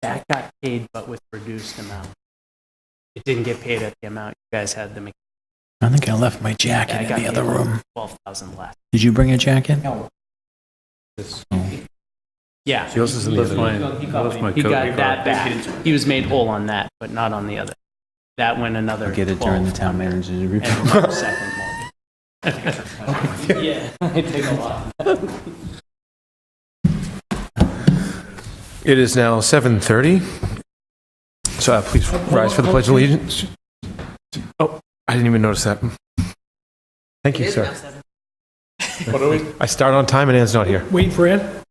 That got paid, but with reduced amount. It didn't get paid at the amount you guys had the. I think I left my jacket That in got the other paid room. 12,000 less. Did you bring a jacket? No. Oh. Yeah. Yours is in the other room. He got that back. He was made whole on that, but not on the other. That went another. I'll get it during the town manager's review. And second mortgage. Yeah, I take a lot. It is now 7:30. So please rise for the Pledge of Allegiance. Oh, I didn't even notice that. Thank you, sir. What are we? I start on time and Ann's not here. Waiting for Ann?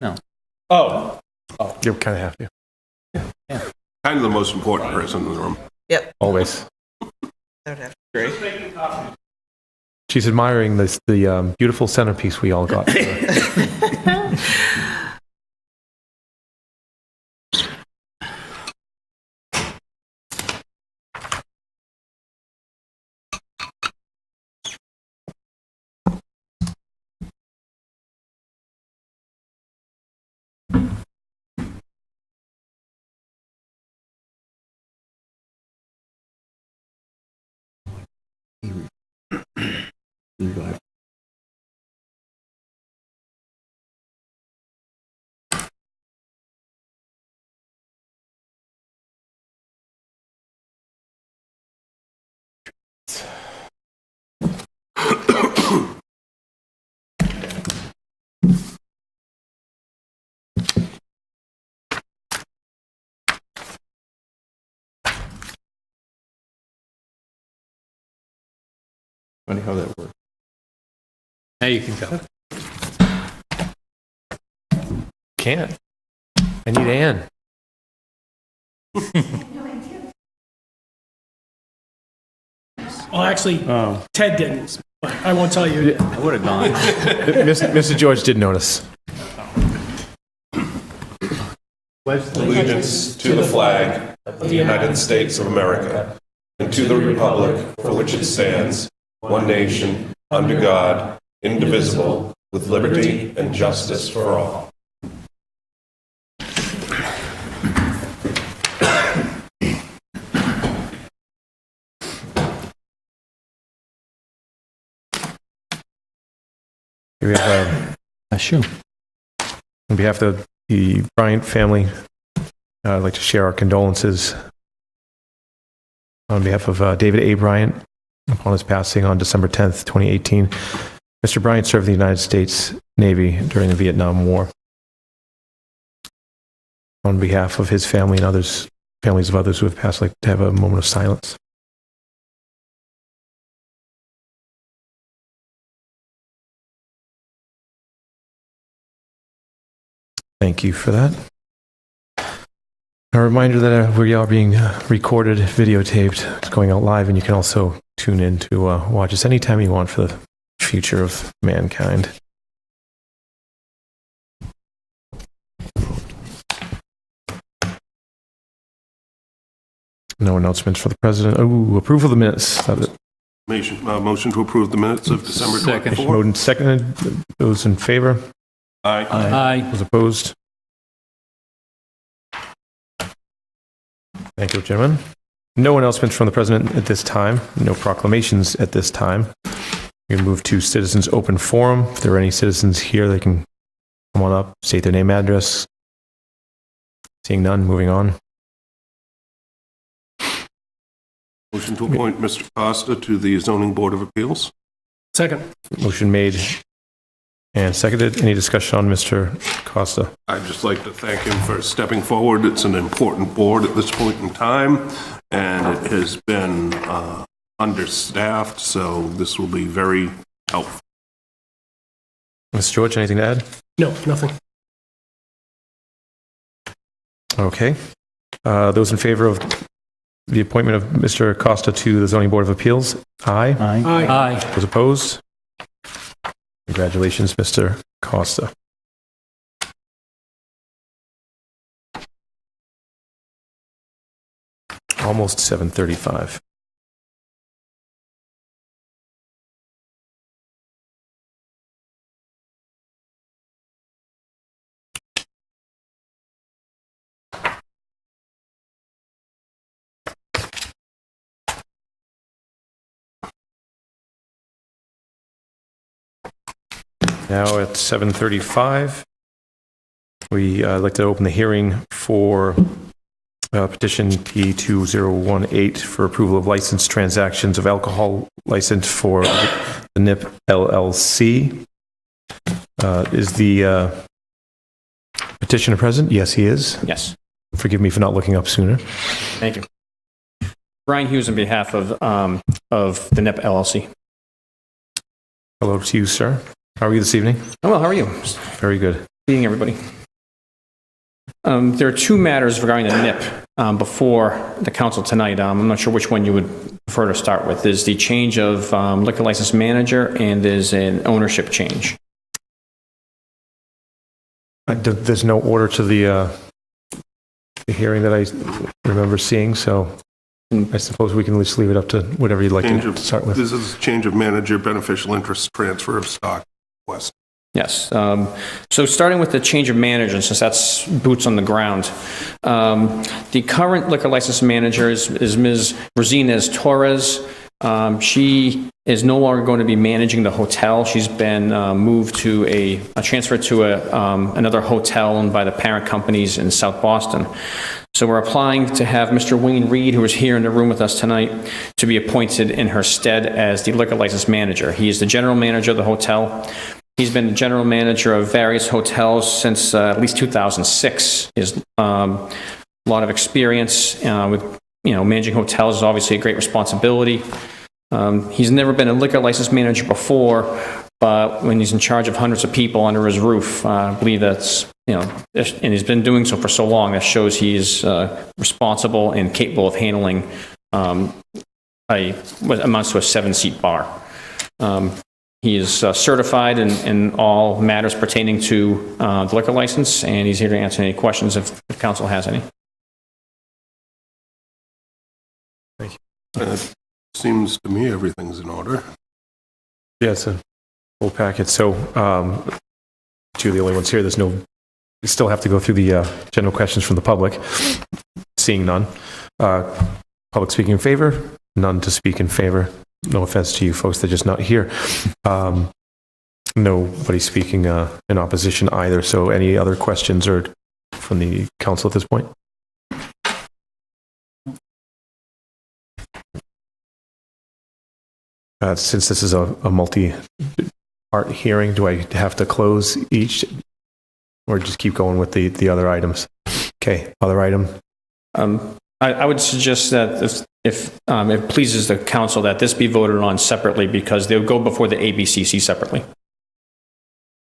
No. Oh. You kind of have to. Kind of the most important person in the room. Yep. Always. I would have to agree. She's admiring the beautiful centerpiece we all got. Funny how that works. Now you can tell. Can't. I need Ann. Well, actually, Ted didn't, but I won't tell you. I would have gone. Mr. George did notice. Allegiance to the flag of the United States of America and to the republic for which it stands, one nation, under God, indivisible, with liberty and justice for all. Here we have, A shoe. on behalf of the Bryant family, I'd like to share our condolences on behalf of David A. Bryant upon his passing on December 10th, 2018. Mr. Bryant served in the United States Navy during the Vietnam War. On behalf of his family and families of others who have passed, I'd like to have a moment of silence. Thank you for that. A reminder that we are being recorded, videotaped. It's going out live, and you can also tune in to watch us anytime you want for the future of mankind. No announcements for the president. Oh, approval of the minutes. Motion to approve the minutes of December 24th. Moved and seconded. Those in favor? Aye. Aye. Those opposed? Thank you, gentlemen. No announcements from the president at this time. No proclamations at this time. We can move to citizens open forum. If there are any citizens here, they can come on up, state their name, address. Seeing none, moving on. Motion to appoint Mr. Costa to the Zoning Board of Appeals. Second. Motion made and seconded. Any discussion on Mr. Costa? I'd just like to thank him for stepping forward. It's an important board at this point in time, and it has been understaffed, so this will be very helpful. Mr. George, anything to add? No, nothing. Okay. Those in favor of the appointment of Mr. Costa to the Zoning Board of Appeals? Aye. Aye. Aye. Those opposed? Congratulations, Mr. Costa. Almost 7:35. Now at 7:35, we like to open the hearing for petition P2018 for approval of license transactions of alcohol license for the NIP LLC. Is the petitioner present? Yes, he is. Yes, Forgive me for not looking up sooner. thank you. Brian Hughes on behalf of the NIP LLC. Hello to you, sir. How are you this evening? Oh, well, how are you? Very good. Evening, everybody. There are two matters regarding the NIP before the council tonight. I'm not sure which one you would prefer to start with. There's the change of liquor license manager, and there's an ownership change. There's no order to the hearing that I remember seeing, so I suppose we can just leave it up to whatever you'd like to start with. This is change of manager, beneficial interest, transfer of stock, West. Yes. So starting with the change of manager, since that's boots on the ground, the current liquor license manager is Ms. Rosines Torres. She is no longer going to be managing the hotel. She's been moved to transferred to another hotel owned by the parent companies in South Boston. So we're applying to have Mr. Wayne Reed, who is here in the room with us tonight, to be appointed in her stead as the liquor license manager. He is the general manager of the hotel. He's been the general manager of various hotels since at least 2006. He has a lot of experience with, managing hotels is obviously a great responsibility. He's never been a liquor license manager before, but when he's in charge of hundreds of people under his roof, I believe that's, and he's been doing so for so long, that shows he's responsible and capable of handling what amounts to a 7-seat bar. He is certified in all matters pertaining to the liquor license, and he's here to answer any questions if council has any. It seems to me everything's in order. Yeah, it's a full packet. So, two of the only ones here. We still have to go through the general questions from the public. Seeing none. Public speaking in favor? None to speak in favor. No offense to you folks, they're just not here. Nobody speaking in opposition either. So any other questions or from the council at this point? Since this is a multi-part hearing, do I have to close each or just keep going with the other items? Okay, other item. I would suggest that if it pleases the council that this be voted on separately, because they'll go before the ABCC separately.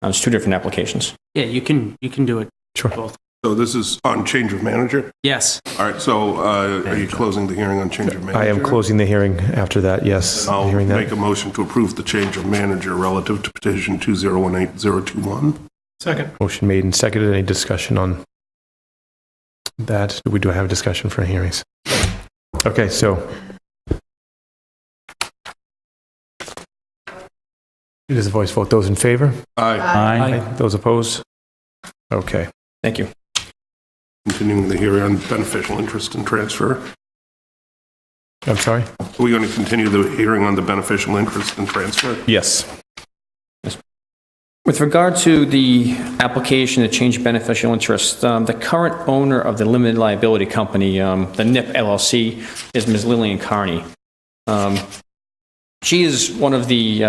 It's two different applications. Yeah, you can do it. Sure. Both. So this is on change of manager? Yes. All right, so are you closing the hearing on change of manager? I am closing the hearing after that, yes. I'll Hearing that. make a motion to approve the change of manager relative to petition 2018021. Second. Motion made and seconded. Any discussion on that? We do have a discussion for hearings. Okay, so it is a voice vote. Those in favor? Aye. Aye. Those opposed? Okay. Thank you. Continuing the hearing on beneficial interest and transfer. I'm sorry? Are we going to continue the hearing on the beneficial interest and transfer? Yes. With regard to the application to change beneficial interest, the current owner of the limited liability company, the NIP LLC, is Ms. Lillian Carney. She is one of the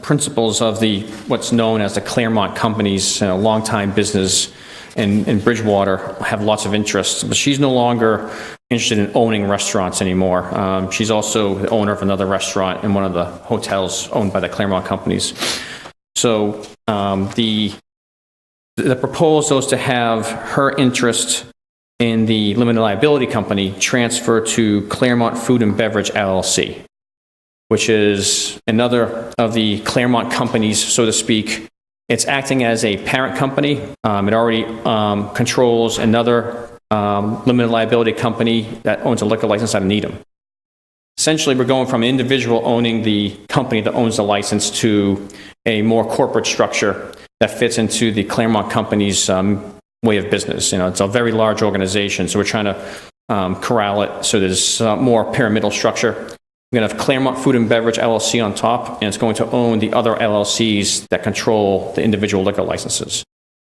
principals of what's known as the Claremont Companies, longtime business in Bridgewater, have lots of interests, but she's no longer interested in owning restaurants anymore. She's also the owner of another restaurant in one of the hotels owned by the Claremont Companies. So the proposal is to have her interest in the limited liability company transfer to Claremont Food and Beverage LLC, which is another of the Claremont companies, so to speak. It's acting as a parent company. It already controls another limited liability company that owns a liquor license out of Needham. Essentially, we're going from an individual owning the company that owns the license to a more corporate structure that fits into the Claremont Company's way of business. It's a very large organization, so we're trying to corral it so there's more pyramidal structure. We're going to have Claremont Food and Beverage LLC on top, and it's going to own the other LLCs that control the individual liquor licenses.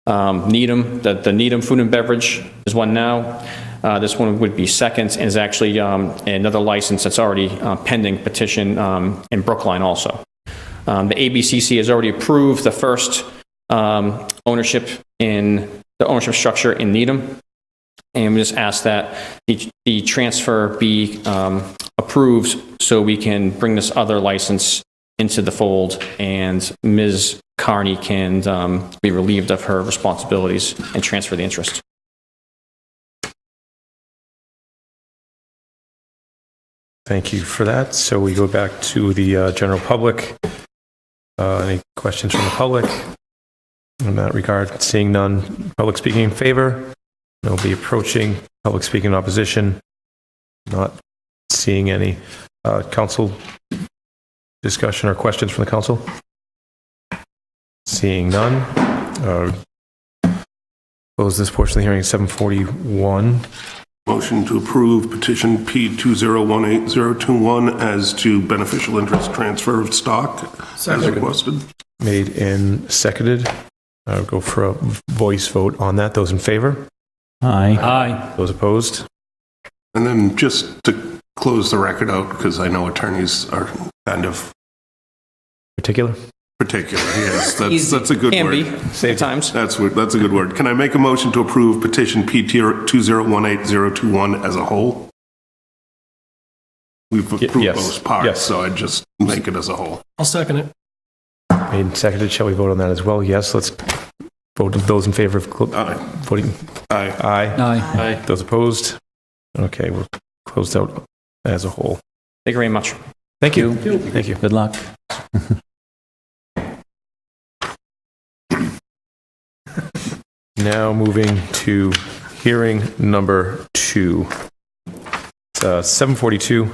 Needham, the Needham Food and Beverage is one now. This one would be second, and is actually another license that's already pending petition in Brookline also. The ABCC has already approved the first ownership structure in Needham, and we just ask that the transfer be approved so we can bring this other license into the fold, and Ms. Carney can be relieved of her responsibilities and transfer the interest. Thank you for that. So we go back to the general public. Any questions from the public in that regard? Seeing none, public speaking in favor? Nobody approaching. Public speaking in opposition? Not seeing any. Council discussion or questions from the council? Seeing none. Close this portion of the hearing at 7:41. Motion to approve petition P2018021 as to beneficial interest transfer of stock as requested. Made and seconded. I'll go for a voice vote on that. Those in favor? Aye. Those opposed? And then just to close the record out, because I know attorneys are kind of Particular? particular. Yes, that's a good Can word. be, at times. That's a good word. Can I make a motion to approve petition P2018021 as a whole? We've approved yes. both parts, Yes. so I'd just make it as a whole. I'll second it. Made and seconded. Shall we vote on that as well? Yes, let's vote. Those in favor of Aye. voting? Aye. Aye. Aye. Those opposed? Okay, we're closed out as a whole. Thank you very much. Thank you. Thank you. Good luck. Now moving to hearing number 2. It's 7:42.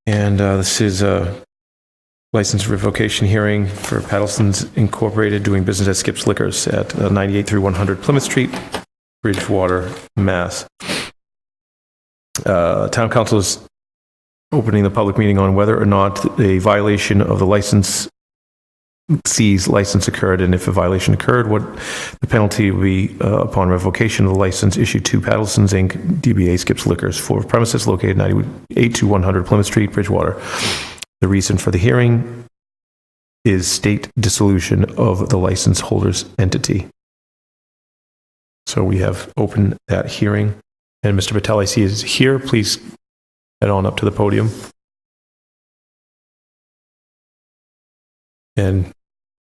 And this is a license revocation hearing for Paddleson's Incorporated doing business at Skip's Liquors at 98 through 100 Plymouth Street, Bridgewater, Mass. Town Council is opening the public meeting on whether or not a violation of the license occurred, and if a violation occurred, what the penalty will be upon revocation of the license issued to Paddleson's Inc., DBA Skip's Liquors, for premises located 98 to 100 Plymouth Street, Bridgewater. The reason for the hearing is state dissolution of the license holder's entity. So we have opened that hearing, and Mr. Patel, I see, is here. Please head on up to the podium and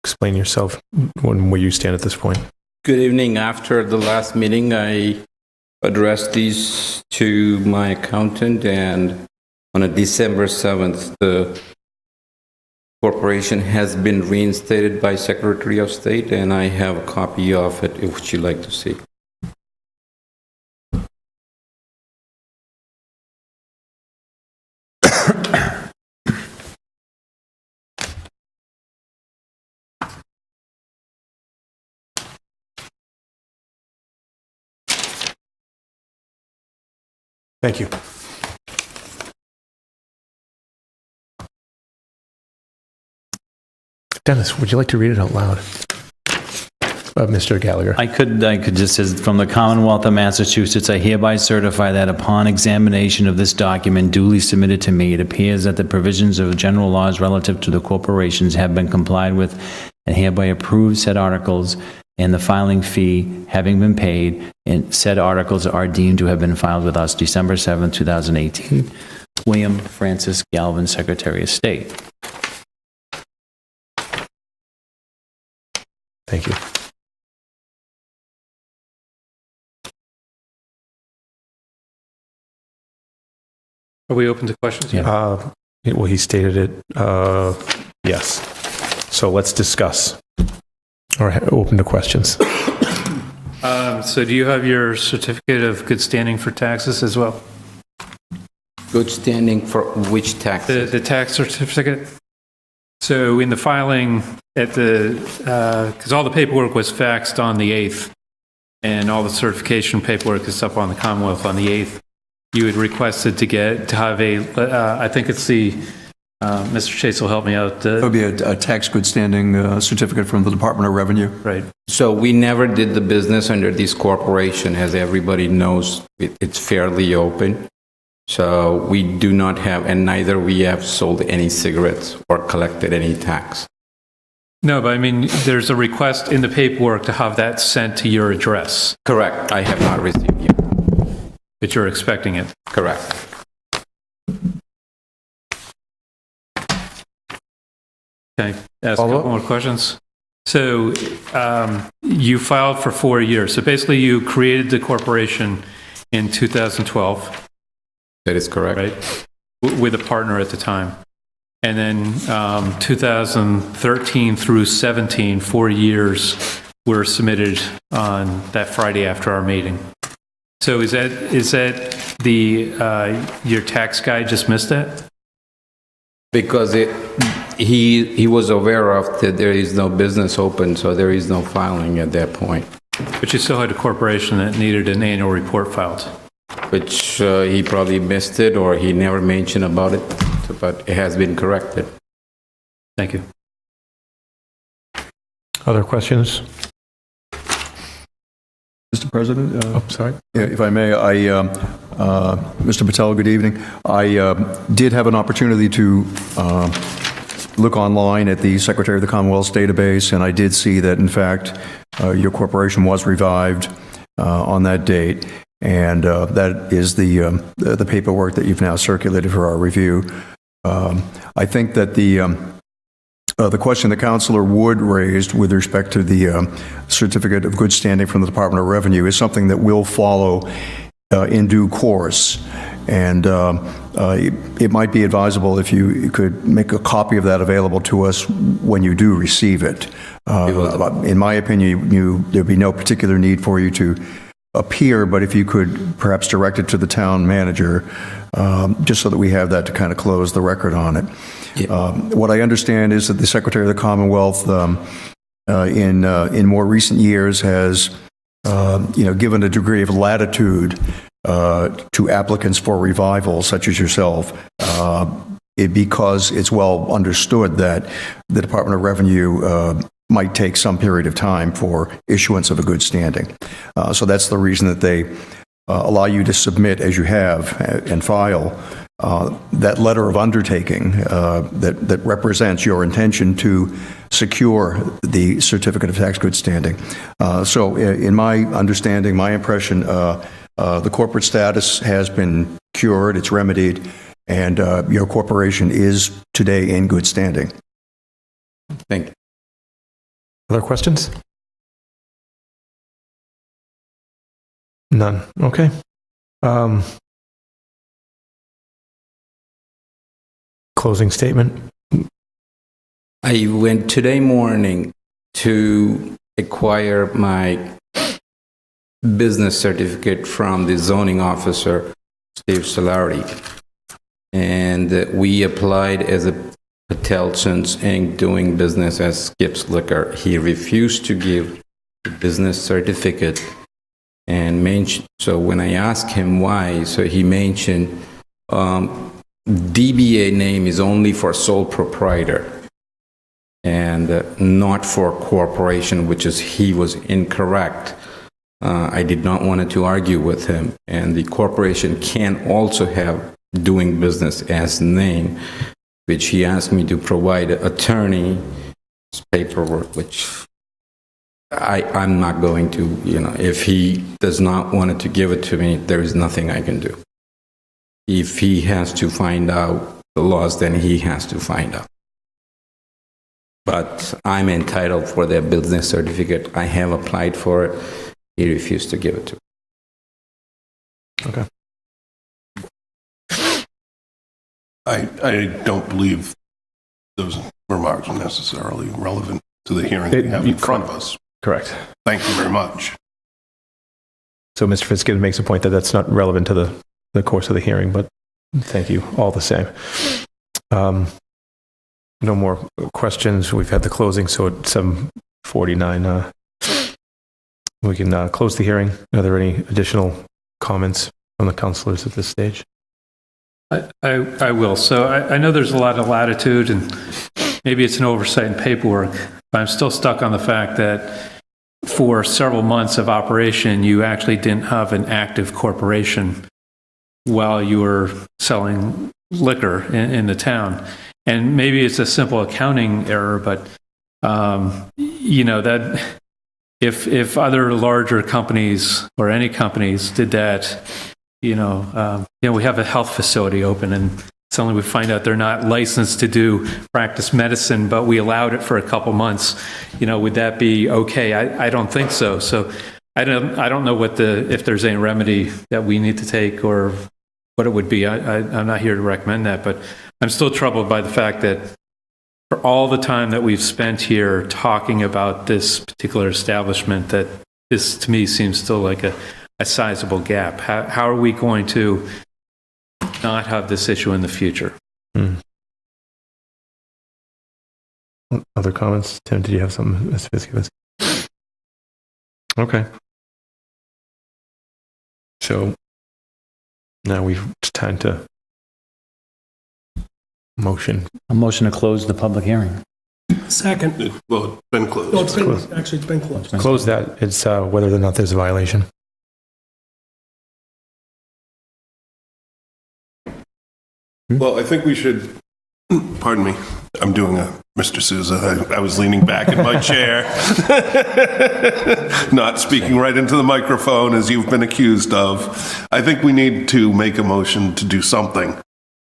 explain yourself where you stand at this point. Good evening. After the last meeting, I addressed these to my accountant, and on December 7th, the corporation has been reinstated by Secretary of State, and I have a copy of it if you'd like to see. Thank you. Dennis, would you like to read it out loud? Mr. Gallagher. I could just, as from the Commonwealth of Massachusetts, I hereby certify that upon examination of this document duly submitted to me, it appears that the provisions of general laws relative to the corporations have been complied with, and hereby approve said articles, and the filing fee having been paid, and said articles are deemed to have been filed with us December 7th, 2018. William Francis Galvin, Secretary of State. Thank you. Are we open to questions? Well, he stated it. Yes. So let's discuss. Or open to questions. So do you have your certificate of good standing for taxes as well? Good standing for which tax? The tax certificate? So in the filing at the, because all the paperwork was faxed on the 8th, and all the certification paperwork is up on the Commonwealth on the 8th. you had requested to have I think it's Mr. Chase will help me out. It would be a tax good standing certificate from the Department of Revenue. Right. So we never did the business under this corporation. As everybody knows, it's fairly open. So we do not have, and neither we have sold any cigarettes or collected any tax. No, but I mean, there's a request in the paperwork to have that sent to your address, Correct. I have not received yet. that you're expecting it. Correct. Can I ask a couple more questions? So you filed for 4 years. So basically you created the corporation in 2012, That is correct. right? With a partner at the time. And then 2013 through 17, 4 years were submitted on that Friday after our meeting. So is that your tax guy just missed that? Because he was aware of that there is no business open, so there is no filing at that point, But you still had a corporation that needed an annual report filed. which he probably missed it or he never mentioned about it, but it has been corrected. Thank you. Other questions? Mr. President? Sorry. Yeah, if I may, Mr. Patel, good evening. I did have an opportunity to look online at the Secretary of the Commonwealth's database, and I did see that, in fact, your corporation was revived on that date, and that is the paperwork that you've now circulated for our review. I think that the question the Councilor Wood raised with respect to the certificate of good standing from the Department of Revenue is something that will follow in due course. And it might be advisable if you could make a copy of that available to us when you do receive it. In my opinion, there'd be no particular need for you to appear, but if you could perhaps direct it to the town manager, just so that we have that to kind of close the record on it. What I understand is that the Secretary of the Commonwealth, in more recent years, has given a degree of latitude to applicants for revival, such as yourself, because it's well understood that the Department of Revenue might take some period of time for issuance of a good standing. So that's the reason that they allow you to submit, as you have, and file that letter of undertaking that represents your intention to secure the certificate of tax good standing. So in my understanding, my impression, the corporate status has been cured, it's remedied, and your corporation is today in good standing. Thank you. Other questions? None. Okay. Closing statement. I went today morning to acquire my business certificate from the zoning officer, Steve Solarity. And we applied as a Patel Sons Inc. doing business as Skip's Liquor. He refused to give the business certificate and mentioned, so when I asked him why, so he mentioned DBA name is only for sole proprietor and not for corporation, which is he was incorrect. I did not want to argue with him, and the corporation can also have doing business as name, which he asked me to provide an attorney paperwork, which I'm not going to, if he does not want to give it to me, there is nothing I can do. If he has to find out the laws, then he has to find out. But I'm entitled for that business certificate. I have applied for it. He refused to give it to me. Okay. I don't believe those remarks are necessarily relevant to the hearing we have in front of us. Correct. Thank you very much. So Mr. Fitzgibbon makes a point that that's not relevant to the course of the hearing, but thank you all the same. No more questions. We've had the closing, so at 7:49, we can close the hearing. Are there any additional comments from the councilors at this stage? I will. So I know there's a lot of latitude, and maybe it's an oversight in paperwork, but I'm still stuck on the fact that for several months of operation, you actually didn't have an active corporation while you were selling liquor in the town. And maybe it's a simple accounting error, but that if other larger companies or any companies did that, we have a health facility open and suddenly we find out they're not licensed to practice medicine, but we allowed it for a couple months. Would that be okay? I don't think so. So I don't know if there's any remedy that we need to take or what it would be. I'm not here to recommend that, but I'm still troubled by the fact that for all the time that we've spent here talking about this particular establishment, that this to me seems still like a sizable gap. How are we going to not have this issue in the future? Other comments? Tim, did you have something, Mr. Fitzgibbons? Okay. So now it's time to motion. A motion to close the public hearing. Second. Well, it's been closed. No, it's been closed. Close that. It's whether or not there's a violation. Well, I think we should, pardon me, I'm doing a Mr. Souza. I was leaning back in my chair, not speaking right into the microphone as you've been accused of. I think we need to make a motion to do something.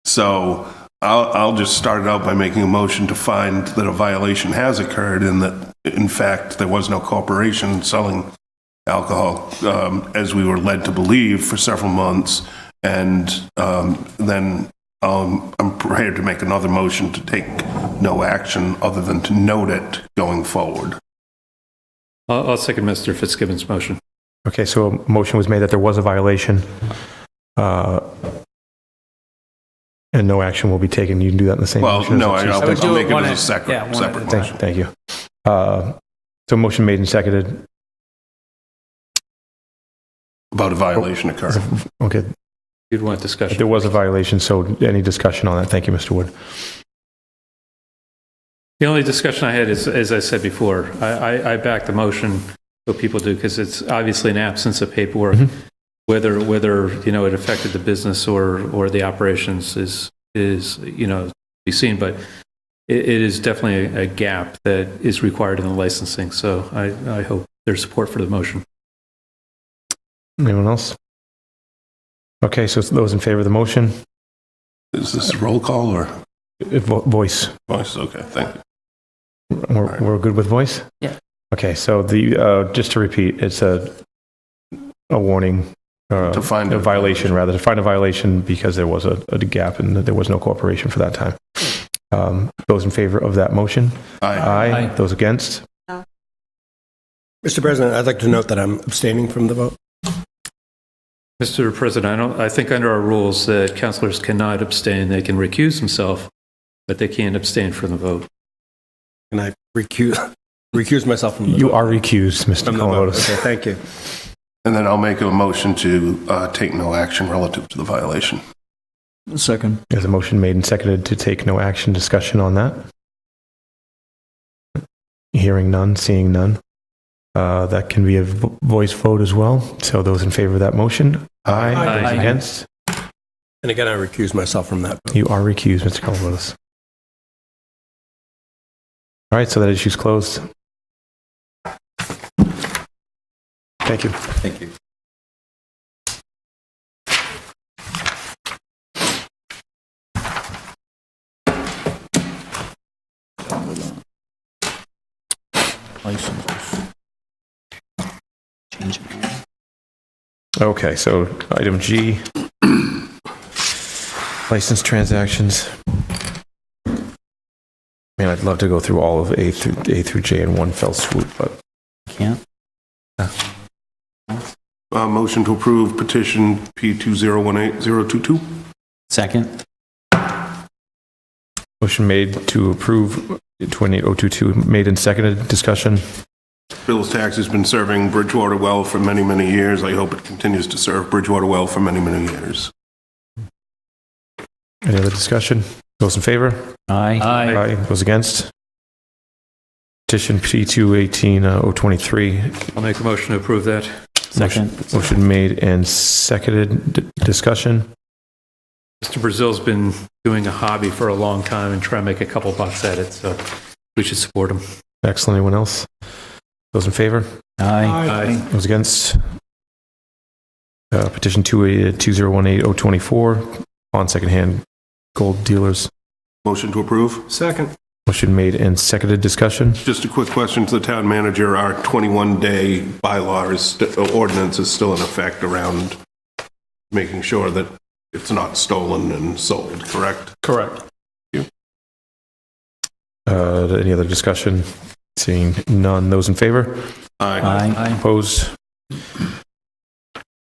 So I'll just start it out by making a motion to find that a violation has occurred and that, in fact, there was no corporation selling alcohol, as we were led to believe for several months. And then I'm prepared to make another motion to take no action other than to note it going forward. I'll second Mr. Fitzgibbons' motion. Okay, so a motion was made that there was a violation, and no action will be taken. You can do that in the same motion? Well, no, I'll make it one as a at- separate motion. Thank you. So motion made and seconded. About a violation occurring. Okay, You'd want discussion. there was a violation, so any discussion on that? Thank you, Mr. Wood. The only discussion I had is, as I said before, I back the motion, what people do, because it's obviously an absence of paperwork. Whether it affected the business or the operations is to be seen, but it is definitely a gap that is required in the licensing. So I hope there's support for the motion. Anyone else? Okay, so those in favor of the motion? Is this a roll call or Voice. voice? Okay, thank you. We're good with voice? Yeah. Okay, so just to repeat, it's a warning, To find a violation, rather, to find a violation because there was a gap and there was no corporation for that time. Those in favor of that motion? Aye. Those against? Mr. President, I'd like to note that I'm abstaining from the vote. Mr. President, I think under our rules that councilors cannot abstain. They can recuse themselves, but they can't abstain from the vote. Can I recuse myself from the vote? You are recused, Mr. From the vote. Columbotus. Okay, thank you. And then I'll make a motion to take no action relative to the violation. Second. There's a motion made and seconded to take no action. Discussion on that? Hearing none, seeing none. That can be a voice vote as well. So those in favor of that motion? Aye. Aye. Those against? And again, I recuse myself from that vote. You are recused, Mr. Columbotus. All right, so that issue's closed. Thank you. Thank you. Licenses. Change it. Okay, so item G, license transactions. Man, I'd love to go through all of A through J in one fell swoop, but Can't? Motion to approve petition P2018022. Second? motion made to approve 28022 made and seconded. Discussion. Bill's Taxi has been serving Bridgewater well for many, many years. I hope it continues to serve Bridgewater well for many, many years. Any other discussion? Those in favor? Aye. Aye. Those against? Petition P218-023. I'll make a motion to approve that. Second. Motion made and seconded. Discussion? Mr. Brazil's been doing a hobby for a long time and trying to make a couple bucks at it, so we should support him. Excellent. Anyone else? Those in favor? Aye. Those against? Petition 2018-024 on secondhand gold dealers. Motion to approve. Second. Motion made and seconded. Discussion? Just a quick question to the town manager. Our 21-day bylaw ordinance is still in effect around making sure that it's not stolen and sold, correct? Correct. Any other discussion? Seeing none. Those in favor? Aye. Opposed?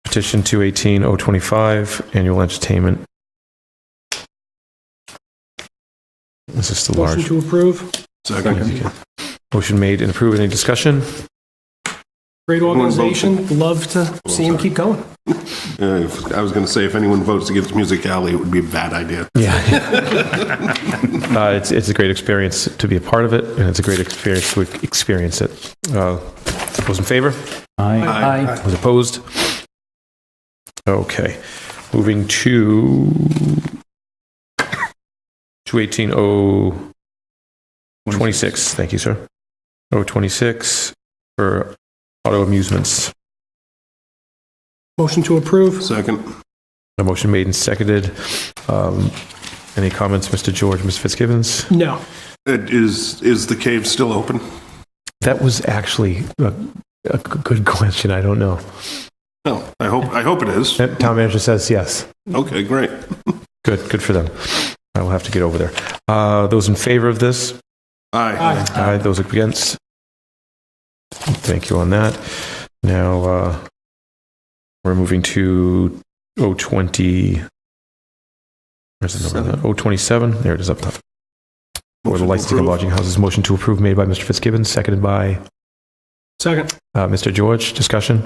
Petition 218-025, annual entertainment. This is the Motion large. to approve. Second. Motion made and approved. Any discussion? Great organization. Love to see him keep going. I was going to say, if anyone votes against Music Alley, it would be a bad idea. Yeah. It's a great experience to be a part of it, and it's a great experience to experience it. Those in favor? Aye. Those opposed? Okay. Moving to 218-026. Thank you, sir. 026 for auto amusements. Motion to approve. Second. A motion made and seconded. Any comments, Mr. George, Mr. Fitzgibbons? No. Is the cave still open? That was actually a good question. I don't know. No, I hope it is. Town manager says yes. Okay, great. Good for them. I will have to get over there. Those in favor of this? Aye. Aye. Those against? Thank you on that. Now, we're moving to 020. Where's the number? 027. There it is up top. For the licensing of lodging houses. Motion to approve made by Mr. Fitzgibbons, seconded by Second. Mr. George. Discussion?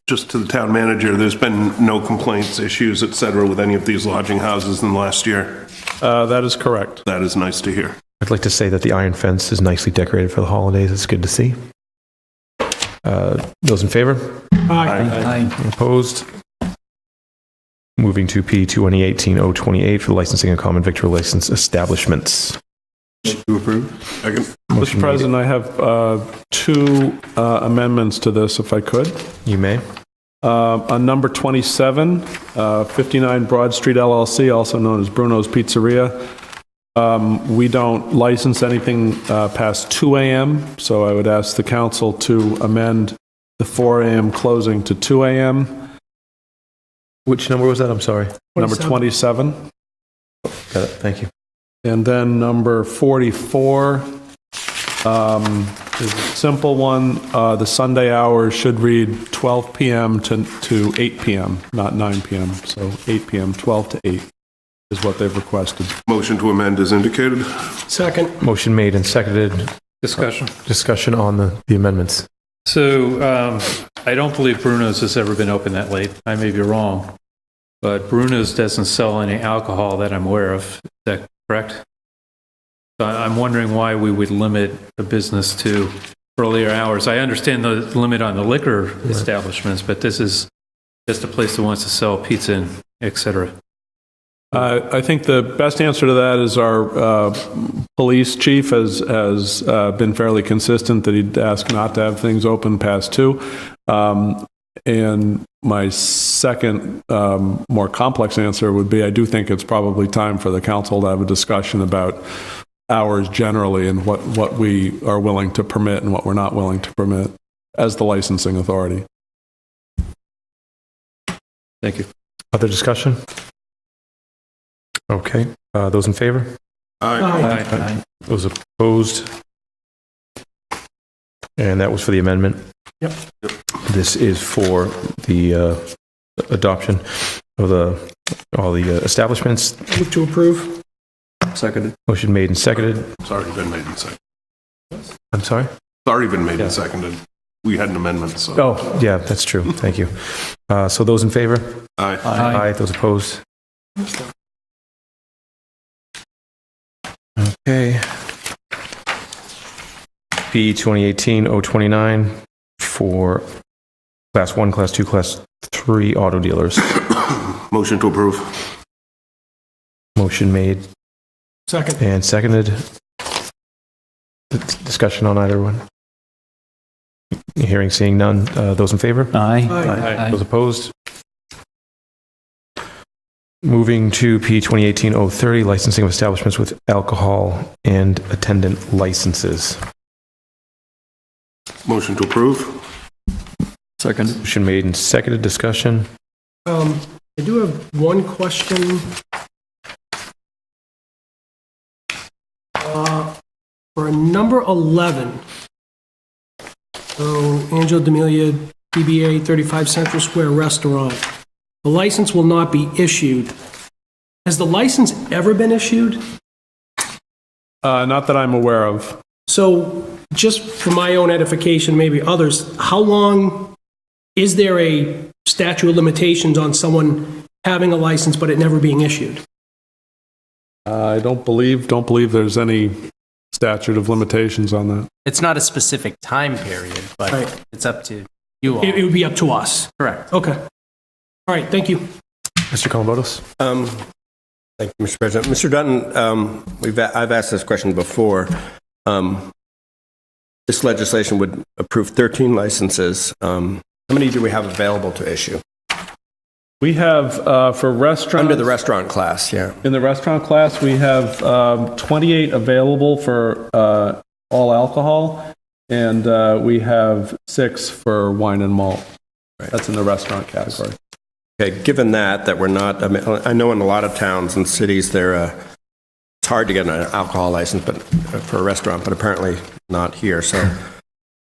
Just to the town manager, there's been no complaints, issues, et cetera, with any of these lodging houses in the last year. That is correct. That is nice to hear. I'd like to say that the iron fence is nicely decorated for the holidays. It's good to see. Those in favor? Aye. Opposed? Moving to P218-028 for the licensing of common victual license establishments. To approve. Second. Motion Mr. President, I have two amendments to this, if I could. You may. On number 27, 59 Broad Street LLC, also known as Bruno's Pizzeria, we don't license anything past 2 a.m., so I would ask the council to amend the 4 a.m. closing to 2 a.m. Which number was that? I'm sorry. Number 27. Got it. Thank you. And then number 44 is a simple one. The Sunday hours should read 12 p.m. to 8 p.m., not 9 p.m. So 8 p.m., 12 to 8 is what they've requested. Motion to amend is indicated. Second. Motion made and seconded. Discussion. Discussion on the amendments. So I don't believe Bruno's has ever been open that late. I may be wrong, but Bruno's doesn't sell any alcohol that I'm aware of. Is that correct? So I'm wondering why we would limit the business to earlier hours. I understand the limit on the liquor establishments, but this is just a place that wants to sell pizza and et cetera. I think the best answer to that is our police chief has been fairly consistent that he'd ask not to have things open past 2. And my second, more complex answer would be I do think it's probably time for the council to have a discussion about hours generally and what we are willing to permit and what we're not willing to permit as the licensing authority. Thank you. Other discussion? Okay. Those in favor? Aye. Those opposed? And that was for the amendment. Yep. This is for the adoption of all the establishments. Move to approve. Seconded. Motion made and seconded. It's already been made and seconded. I'm sorry? already been made and seconded. We had an amendment, so. Oh, yeah, that's true. Thank you. So those in favor? Aye. Aye. Those opposed? Okay. P 2018-029 for Class 1, Class 2, Class 3 auto dealers. Motion to approve. Motion made Second. and seconded. Discussion on either one. Hearing, seeing none. Those in favor? Aye. Aye. Those opposed? Moving to P 2018-030, licensing of establishments with alcohol and attendant licenses. Motion to approve. Second. Motion made and seconded. Discussion. I do have one question. For number 11, so Angelo D'Amelia, DBA 35 Central Square Restaurant, the license will not be issued. Has the license ever been issued? Not that I'm aware of. So just for my own edification, maybe others, how long is there a statute of limitations on someone having a license but it never being issued? I don't believe there's any statute of limitations on that. It's not a specific time period, but Right. it's up to you all. It would be up to us. Correct. Okay. All right, thank you. Mr. Columbotus? Thank you, Mr. President. Mr. Dutton, I've asked this question before. This legislation would approve 13 licenses. How many do we have available to issue? We have, for restaurants... Under the restaurant class, yeah. In the restaurant class, we have 28 available for all alcohol, and we have 6 for wine and malt. Right. That's in the restaurant category. Okay, given that we're not, I mean, I know in a lot of towns and cities, it's hard to get an alcohol license but for a restaurant, but apparently not here. So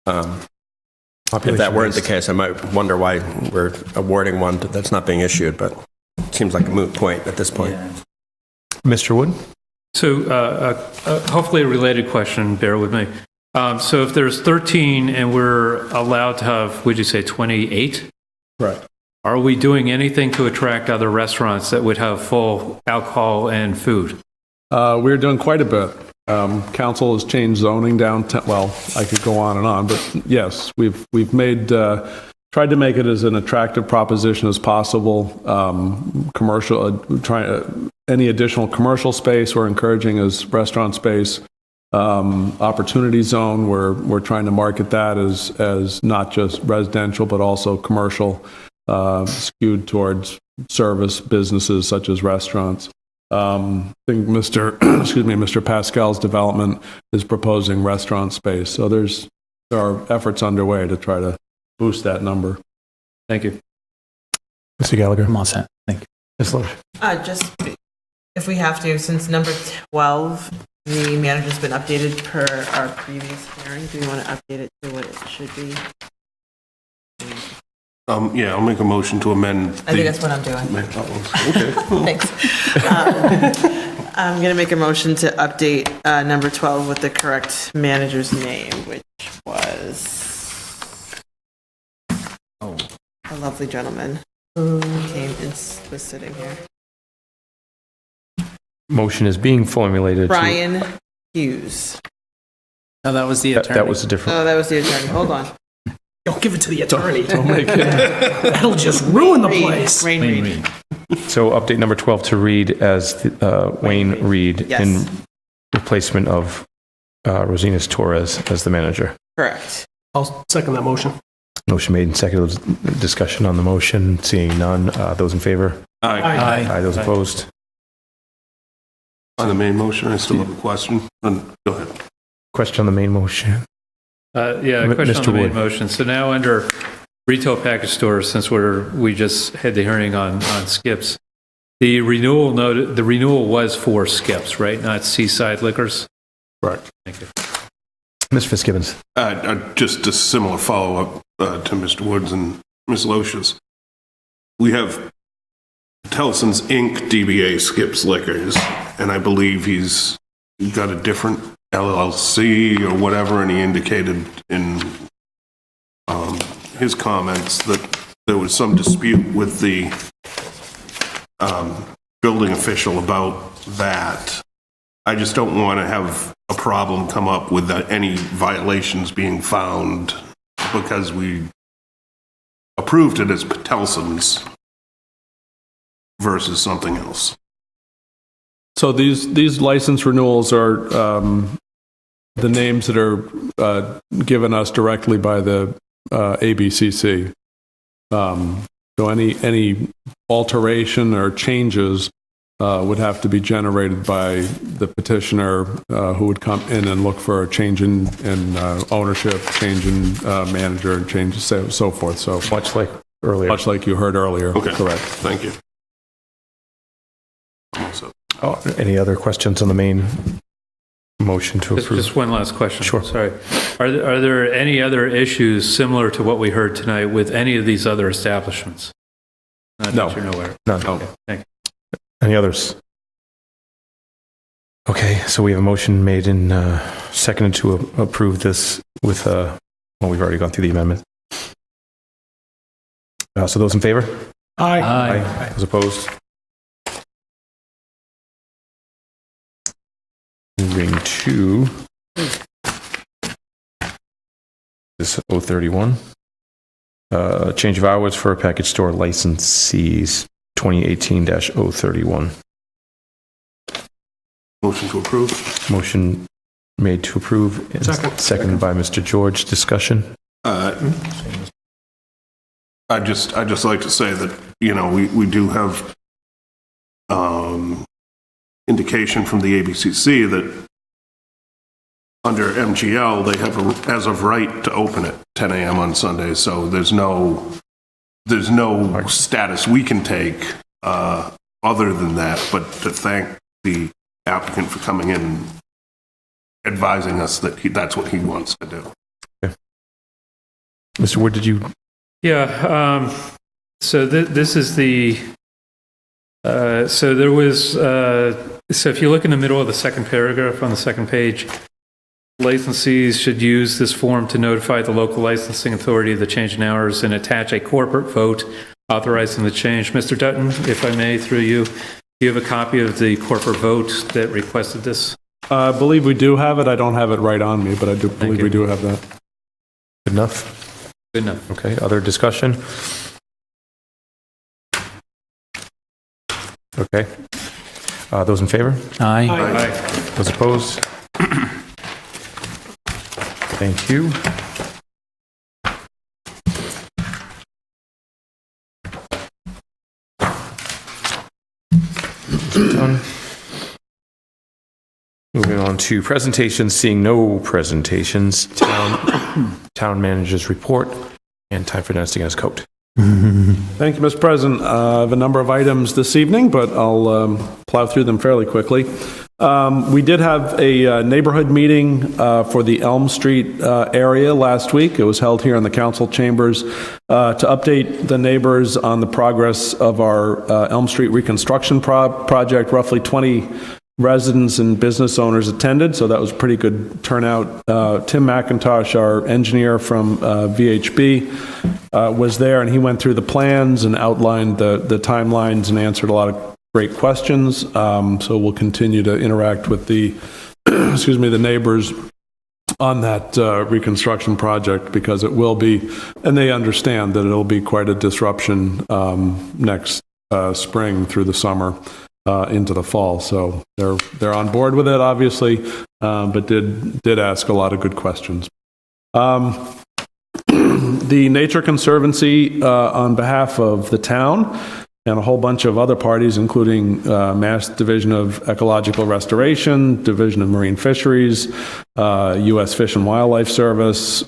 if that weren't the case, I might wonder why we're awarding one that's not being issued, but it seems like a moot point at this point. Mr. Wood? So hopefully a related question, bear with me. So if there's 13 and we're allowed to have, would you say 28? Right. Are we doing anything to attract other restaurants that would have full alcohol and food? We're doing quite a bit. Council has changed zoning down to, well, I could go on and on, but yes, we've made, tried to make it as an attractive proposition as possible. Any additional commercial space we're encouraging as restaurant space. Opportunity zone, we're trying to market that as not just residential, but also commercial, skewed towards service businesses such as restaurants. I think Mr. Pascal's development is proposing restaurant space. So there are efforts underway to try to boost that number. Thank you. Mr. Gallagher? I'm all set. Thank you. Ms. Loesch? Just if we have to, since number 12, the manager's been updated per our previous hearing, do we want to update it to what it should be? Yeah, I'll make a motion to amend. I think that's what I'm doing. Okay. Thanks. I'm going to make a motion to update number 12 with the correct manager's name, which was a lovely gentleman who came and was sitting here. Motion is being formulated. Brian Hughes. No, that was the attorney. That was a different. Oh, that was the attorney. Hold on. Don't give it to the attorney. Don't make it. That'll just ruin the place. Wayne Reed. So update number 12 to read as Wayne Reed Yes. in replacement of Rosinas Torres as the manager. Correct. I'll second that motion. Motion made and seconded. Discussion on the motion. Seeing none. Those in favor? Aye. Aye. Those opposed? On the main motion, I still have a question. Go ahead. Question on the main motion. Yeah, a question on Mr. the main Wood. motion. So now under retail package stores, since we just had the hearing on Skips, the renewal was for Skips, right? Not Seaside Liquors? Correct. Thank you. Ms. Fitzgibbons. Just a similar follow-up to Mr. Woods and Ms. Loesch's. We have Tellson's Inc. DBA Skips Liquors, and I believe he's he got a different LLC or whatever, and he indicated in his comments that there was some dispute with the building official about that. I just don't want to have a problem come up with any violations being found because we approved it as Patelson's versus something else. So these license renewals are the names that are given us directly by the ABCC. So any alteration or changes would have to be generated by the petitioner, who would come in and look for a change in ownership, change in manager, change so forth. So Much like earlier. much like you heard earlier. Okay. Correct. Thank you. Also, Any other questions on the main motion to approve? Just one last question. Sure. Sorry. Are there any other issues similar to what we heard tonight with any of these other establishments? Not No. that you're aware. None. Okay, thank you. Any others? Okay, so we have a motion made and seconded to approve this with, well, we've already gone through the amendment. So those in favor? Aye. Aye. Those opposed? Moving to this 031. Change of hours for package store licensees, 2018-031. motion to approve. Motion made to approve. And seconded by Mr. George. Discussion? I'd just like to say that, we do have indication from the ABCC that under MGL, they have as of right to open at 10 a.m. on Sundays, so there's no status we can take other than that, but to thank the applicant for coming in and advising us that that's what he wants to do. Okay. Mr. Wood, did you? Yeah, so this is the, so there was, so if you look in the middle of the second paragraph on the second page, licensees should use this form to notify the local licensing authority of the change in hours and attach a corporate vote authorizing the change. Mr. Dutton, if I may, through you, do you have a copy of the corporate vote that requested this? I believe we do have it. I don't have it right on me, but I do believe we do have that. Good enough? Good enough. Okay, other discussion? Okay. Those in favor? Aye. Those opposed? Thank you. Done. Moving on to presentations, seeing no presentations, town manager's report, and time for Dennis to get his coat. Thank you, Mr. President. I have a number of items this evening, but I'll plow through them fairly quickly. We did have a neighborhood meeting for the Elm Street area last week. It was held here in the council chambers to update the neighbors on the progress of our Elm Street reconstruction project. Roughly 20 residents and business owners attended, so that was a pretty good turnout. Tim McIntosh, our engineer from VHB, was there, and he went through the plans and outlined the timelines and answered a lot of great questions. So we'll continue to interact with the, the neighbors on that reconstruction project, because it will be, and they understand that it'll be quite a disruption next spring through the summer into the fall. So they're on board with it, obviously, but did ask a lot of good questions. The Nature Conservancy, on behalf of the town and a whole bunch of other parties, including Mass Division of Ecological Restoration, Division of Marine Fisheries, U.S. Fish and Wildlife Service,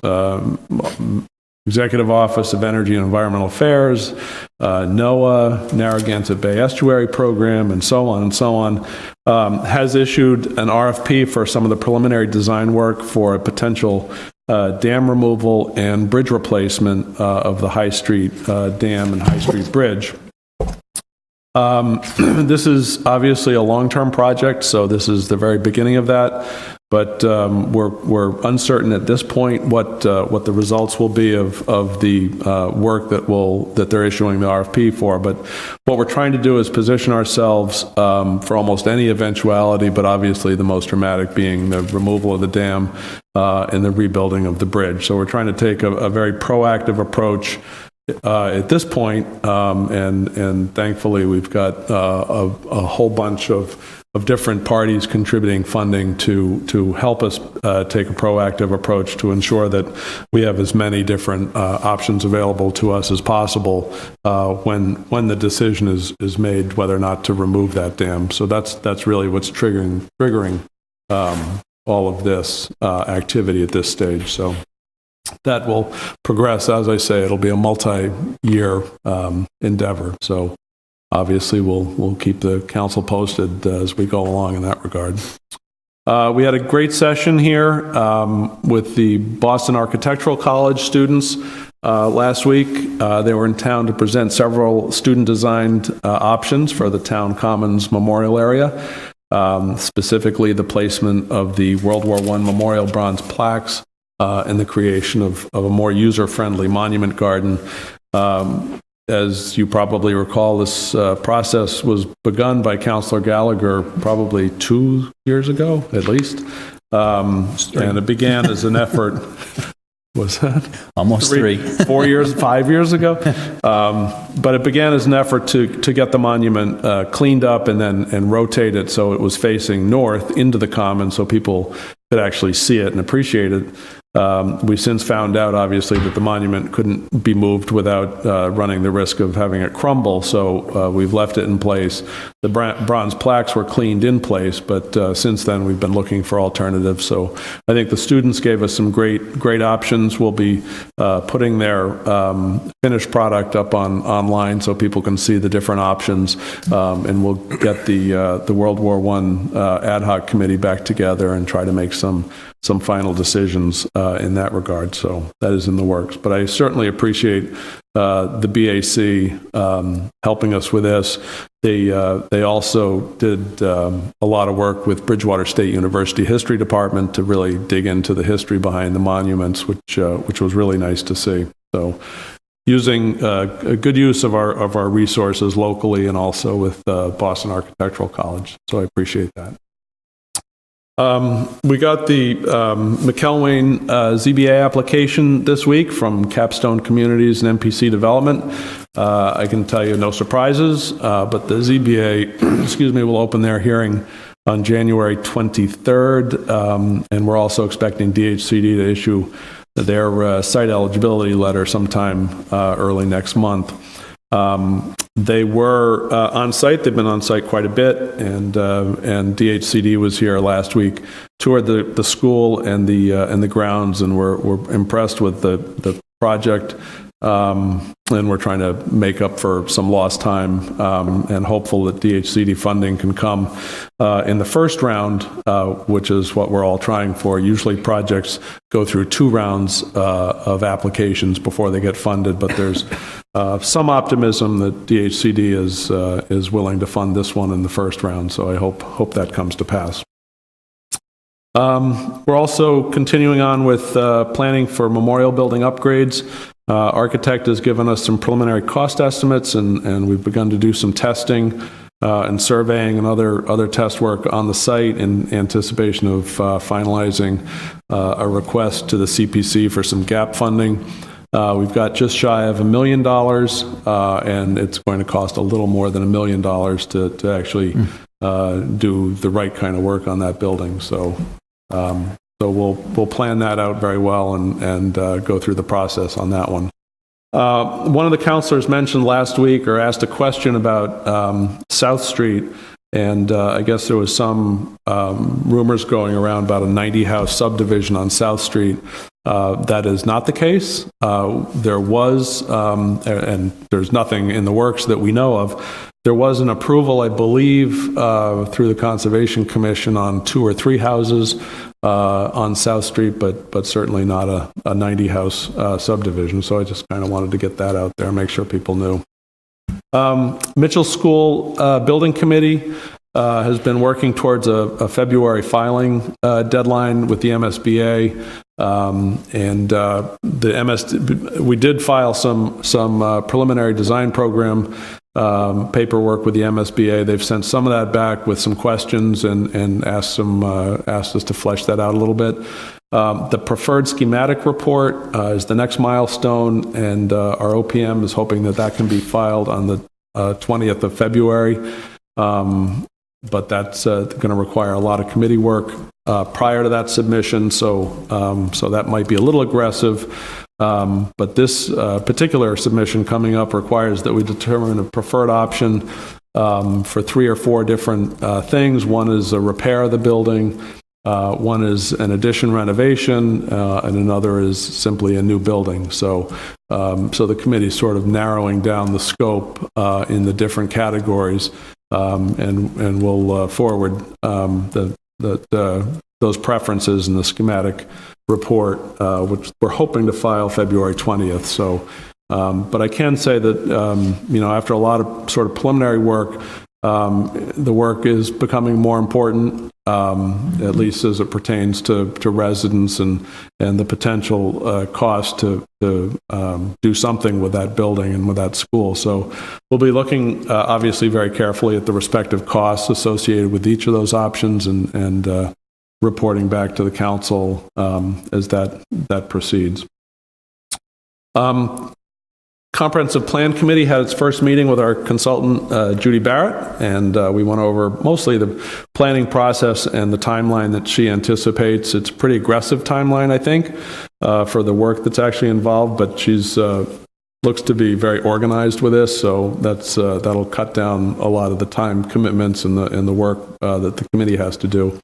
Executive Office of Energy and Environmental Affairs, NOAA, Narragansett Bay Estuary Program, and so on, has issued an RFP for some of the preliminary design work for a potential dam removal and bridge replacement of the High Street Dam and High Street Bridge. This is obviously a long-term project, so this is the very beginning of that. But we're uncertain at this point what the results will be of the work that they're issuing the RFP for. But what we're trying to do is position ourselves for almost any eventuality, but obviously the most dramatic being the removal of the dam and the rebuilding of the bridge. So we're trying to take a very proactive approach at this point, and thankfully we've got a whole bunch of different parties contributing funding to help us take a proactive approach to ensure that we have as many different options available to us as possible when the decision is made whether or not to remove that dam. So that's really what's triggering all of this activity at this stage. So that will progress. As I say, it'll be a multi-year endeavor. So obviously, we'll keep the council posted as we go along in that regard. We had a great session here with the Boston Architectural College students last week. They were in town to present several student-designed options for the Town Commons Memorial area, specifically the placement of the World War I memorial bronze plaques and the creation of a more user-friendly monument garden. As you probably recall, this process was begun by Councillor Gallagher probably 2 years ago, at least. And it began as an effort, was that? Almost 3. 4 years, 5 years ago. But it began as an effort to get the monument cleaned up and rotate it so it was facing north into the common so people could actually see it and appreciate it. We've since found out, obviously, that the monument couldn't be moved without running the risk of having it crumble, so we've left it in place. The bronze plaques were cleaned in place, but since then we've been looking for alternatives. So I think the students gave us some great options. We'll be putting their finished product up online so people can see the different options, and we'll get the World War I ad hoc committee back together and try to make some final decisions in that regard. So that is in the works. But I certainly appreciate the BAC helping us with this. They also did a lot of work with Bridgewater State University History Department to really dig into the history behind the monuments, which was really nice to see. So using a good use of our resources locally and also with Boston Architectural College. So I appreciate that. We got the McElwain ZBA application this week from Capstone Communities and MPC Development. I can tell you no surprises, but the ZBA, will open their hearing on January 23rd, and we're also expecting DHCD to issue their site eligibility letter sometime early next month. They were on site. They've been on site quite a bit, and DHCD was here last week, toured the school and the grounds, and we're impressed with the project. And we're trying to make up for some lost time, and hopeful that DHCD funding can come in the first round, which is what we're all trying for. Usually projects go through 2 rounds of applications before they get funded, but there's some optimism that DHCD is willing to fund this one in the first round, so I hope that comes to pass. We're also continuing on with planning for memorial building upgrades. Architect has given us some preliminary cost estimates, and we've begun to do some testing and surveying and other test work on the site in anticipation of finalizing a request to the CPC for some gap funding. We've got just shy of $1 million, and it's going to cost a little more than $1 million to actually do the right kind of work on that building. So we'll plan that out very well and go through the process on that one. One of the councilors mentioned last week or asked a question about South Street, and I guess there was some rumors going around about a 90-house subdivision on South Street. That is not the case. There was, and there's nothing in the works that we know of. There was an approval, I believe, through the Conservation Commission on 2 or 3 houses on South Street, but certainly not a 90-house subdivision. So I just kind of wanted to get that out there, make sure people knew. Mitchell School Building Committee has been working towards a February filing deadline with the MSBA. We did file some preliminary design program paperwork with the MSBA. They've sent some of that back with some questions and asked us to flesh that out a little bit. The preferred schematic report is the next milestone, and our OPM is hoping that can be filed on the 20th of February. But that's going to require a lot of committee work prior to that submission, so that might be a little aggressive. But this particular submission coming up requires that we determine a preferred option for 3 or 4 different things. One is a repair of the building, one is an addition renovation, and another is simply a new building. So the committee is sort of narrowing down the scope in the different categories, and we'll forward those preferences in the schematic report, which we're hoping to file February 20th. So, but I can say that, after a lot of sort of preliminary work, the work is becoming more important, at least as it pertains to residents and the potential cost to do something with that building and with that school. So we'll be looking, obviously, very carefully at the respective costs associated with each of those options and reporting back to the council as that proceeds. Comprehensive Plan Committee had its first meeting with our consultant, Judy Barrett, and we went over mostly the planning process and the timeline that she anticipates. It's a pretty aggressive timeline, I think, for the work that's actually involved, but she's looks to be very organized with this, so that'll cut down a lot of the time commitments and the work that the committee has to do.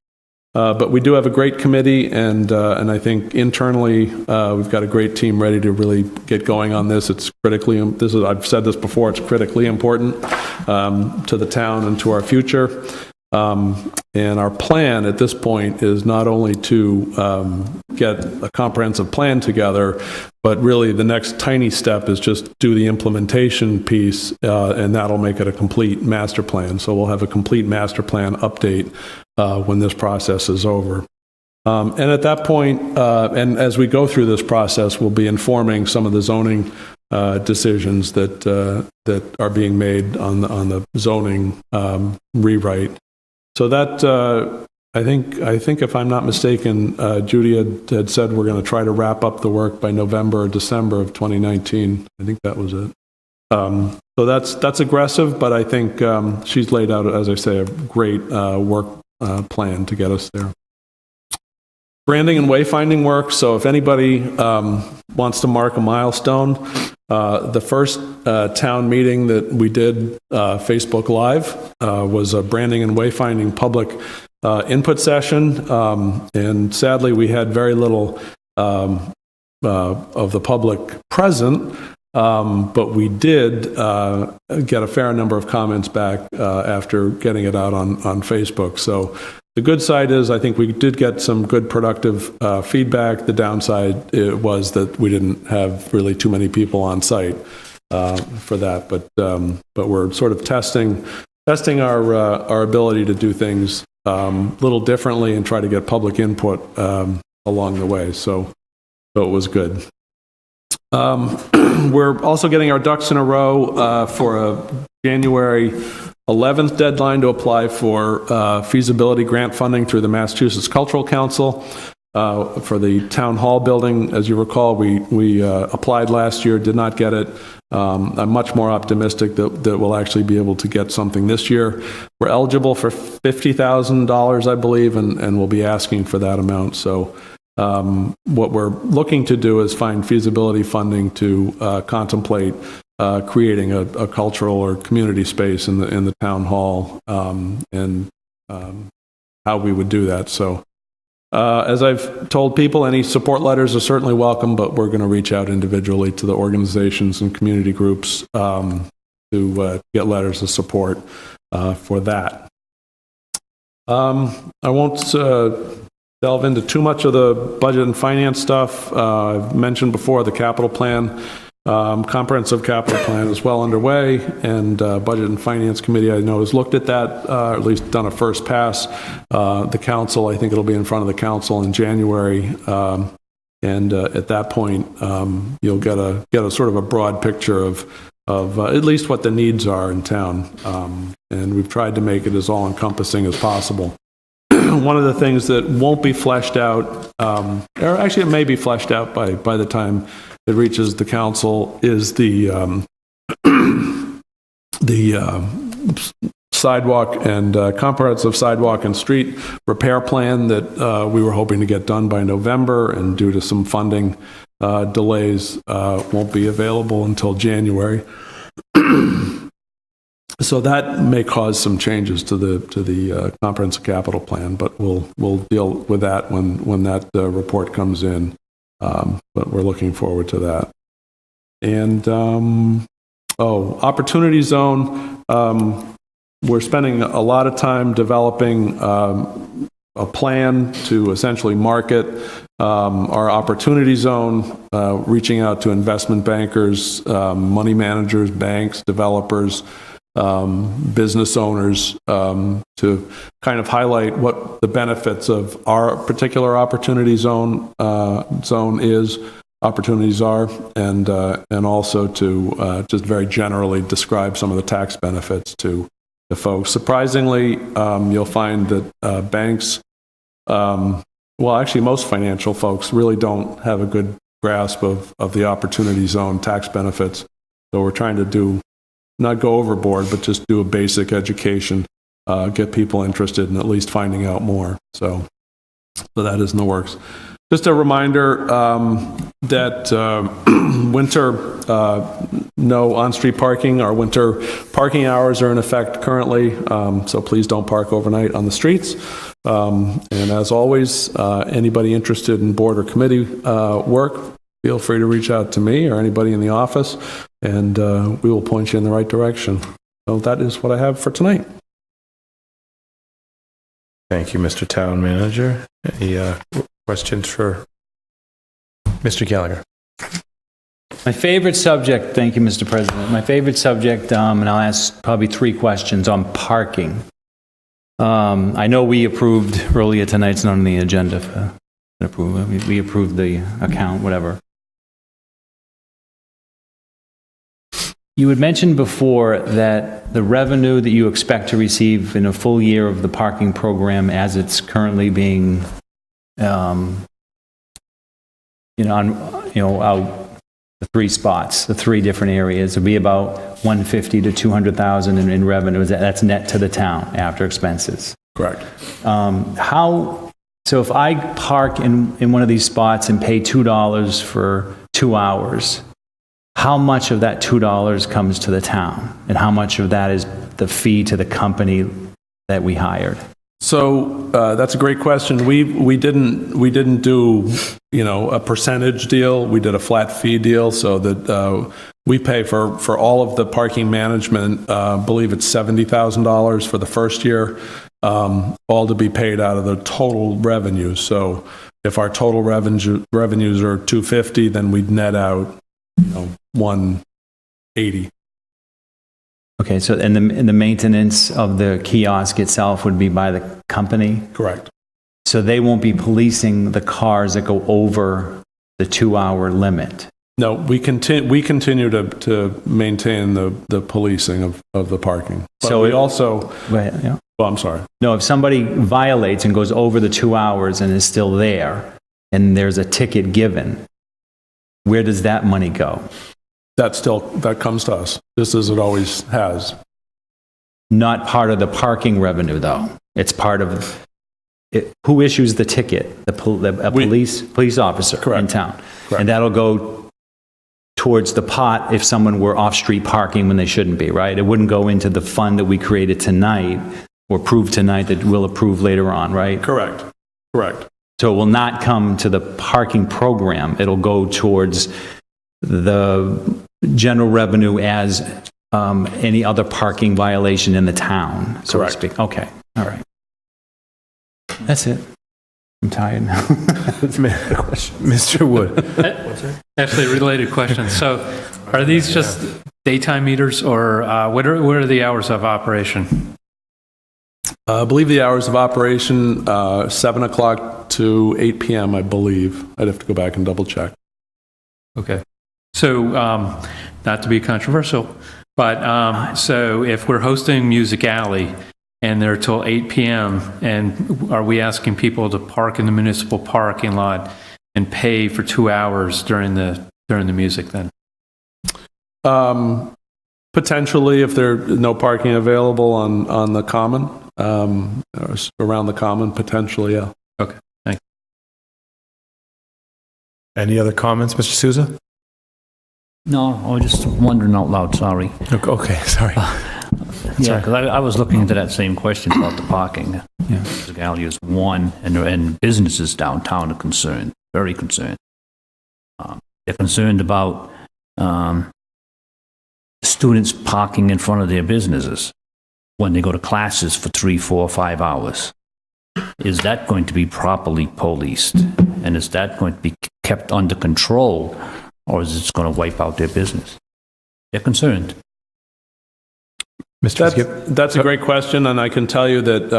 But we do have a great committee, and I think internally we've got a great team ready to really get going on this. It's critically, I've said this before, it's critically important to the town and to our future. And our plan at this point is not only to get a comprehensive plan together, but really the next tiny step is just do the implementation piece, and that'll make it a complete master plan. So we'll have a complete master plan update when this process is over. And at that point, and as we go through this process, we'll be informing some of the zoning decisions that are being made on the zoning rewrite. So that, I think if I'm not mistaken, Judy had said we're going to try to wrap up the work by November or December of 2019. I think that was it. So that's aggressive, but I think she's laid out, as I say, a great work plan to get us there. Branding and wayfinding work. So if anybody wants to mark a milestone, the first town meeting that we did Facebook Live was a branding and wayfinding public input session, and sadly we had very little of the public present, but we did get a fair number of comments back after getting it out on Facebook. So the good side is I think we did get some good productive feedback. The downside was that we didn't have really too many people on site for that, but we're sort of testing our ability to do things a little differently and try to get public input along the way. So it was good. We're also getting our ducks in a row for a January 11th deadline to apply for feasibility grant funding through the Massachusetts Cultural Council for the town hall building. As you recall, we applied last year, did not get it. I'm much more optimistic that we'll actually be able to get something this year. We're eligible for $50,000, I believe, and we'll be asking for that amount. So what we're looking to do is find feasibility funding to contemplate creating a cultural or community space in the town hall, and how we would do that. So as I've told people, any support letters are certainly welcome, but we're going to reach out individually to the organizations and community groups to get letters of support for that. I won't delve into too much of the budget and finance stuff. I've mentioned before the capital plan Comprehensive capital plan is well underway, and Budget and Finance Committee, I know, has looked at that, or at least done a first pass. The council, I think it'll be in front of the council in January, and at that point, you'll get a sort of a broad picture of at least what the needs are in town. And we've tried to make it as all-encompassing as possible. One of the things that won't be fleshed out, or actually it may be fleshed out by the time it reaches the council, is the sidewalk and comprehensive sidewalk and street repair plan that we were hoping to get done by November, and due to some funding delays, won't be available until January. So that may cause some changes to the comprehensive capital plan, but we'll deal with that when that report comes in. But we're looking forward to that. And Opportunity Zone. We're spending a lot of time developing a plan to essentially market our Opportunity Zone, reaching out to investment bankers, money managers, banks, developers, business owners, to kind of highlight what the benefits of our particular Opportunity Zone opportunities are, and also to just very generally describe some of the tax benefits to the folks. Surprisingly, you'll find that banks, well, actually most financial folks really don't have a good grasp of the Opportunity Zone tax benefits. So we're trying to not go overboard, but just do a basic education, get people interested in at least finding out more. So that is in the works. Just a reminder that winter, no on-street parking. Our winter parking hours are in effect currently, so please don't park overnight on the streets. And as always, anybody interested in board or committee work, feel free to reach out to me or anybody in the office, and we will point you in the right direction. So that is what I have for tonight. Thank you, Mr. Town Manager. Any questions for Mr. Gallagher? My favorite subject, thank you, Mr. President. My favorite subject, and I'll ask probably 3 questions on parking. I know we approved earlier tonight, it's not on the agenda for approval. We approved the account, whatever. You had mentioned before that the revenue that you expect to receive in a full year of the parking program as it's currently being, out the 3 spots, the 3 different areas, would be about 150 to 200,000 in revenue. That's net to the town after expenses. Correct. So if I park in one of these spots and pay $2 for 2 hours, how much of that $2 comes to the town? And how much of that is the fee to the company that we hired? So that's a great question. We didn't do a percentage deal. We did a flat fee deal, so that we pay for all of the parking management. I believe it's $70,000 for the first year, all to be paid out of the total revenue. So if our total revenues are $250, then we'd net out $180. Okay, so and the maintenance of the kiosk itself would be by the company? Correct. So they won't be policing the cars that go over the 2-hour limit? No, we continue to maintain the policing of the parking. But so we also... Right, yeah. Well, I'm sorry. No, if somebody violates and goes over the 2 hours and is still there, and there's a ticket given, where does that money go? That comes to us, just as it always has. Not part of the parking revenue, though. It's part of it. Who issues the ticket? A police officer in town. Correct. And that'll go towards the pot if someone were off-street parking when they shouldn't be, right? It wouldn't go into the fund that we created tonight or approved tonight that we'll approve later on, right? Correct. So it will not come to the parking program. It'll go towards the general revenue as any other parking violation in the town, so to speak. Okay, all right. That's it. I'm tired now. Mr. Wood. Actually, related question. So are these just daytime meters, or what are the hours of operation? I believe the hours of operation, 7 o'clock to 8 p.m., I believe. I'd have to go back and double check. Okay. So, not to be controversial, but so if we're hosting Music Alley and they're till 8 p.m., and are we asking people to park in the municipal parking lot and pay for 2 hours during the music then? Potentially, if there's no parking available on the common, or around the common, potentially, yeah. Okay, thank you. Any other comments, Mr. Souza? No, I was just wondering out loud, sorry. Okay, sorry. Yeah, because I was looking into that same question about the parking. Music Alley is one, and businesses downtown are concerned, very concerned. They're concerned about students parking in front of their businesses when they go to classes for 3, 4, 5 hours. Is that going to be properly policed? And is that going to be kept under control? Or is it going to wipe out their business? They're concerned. Mr. Skip? That's a great question, and I can tell you that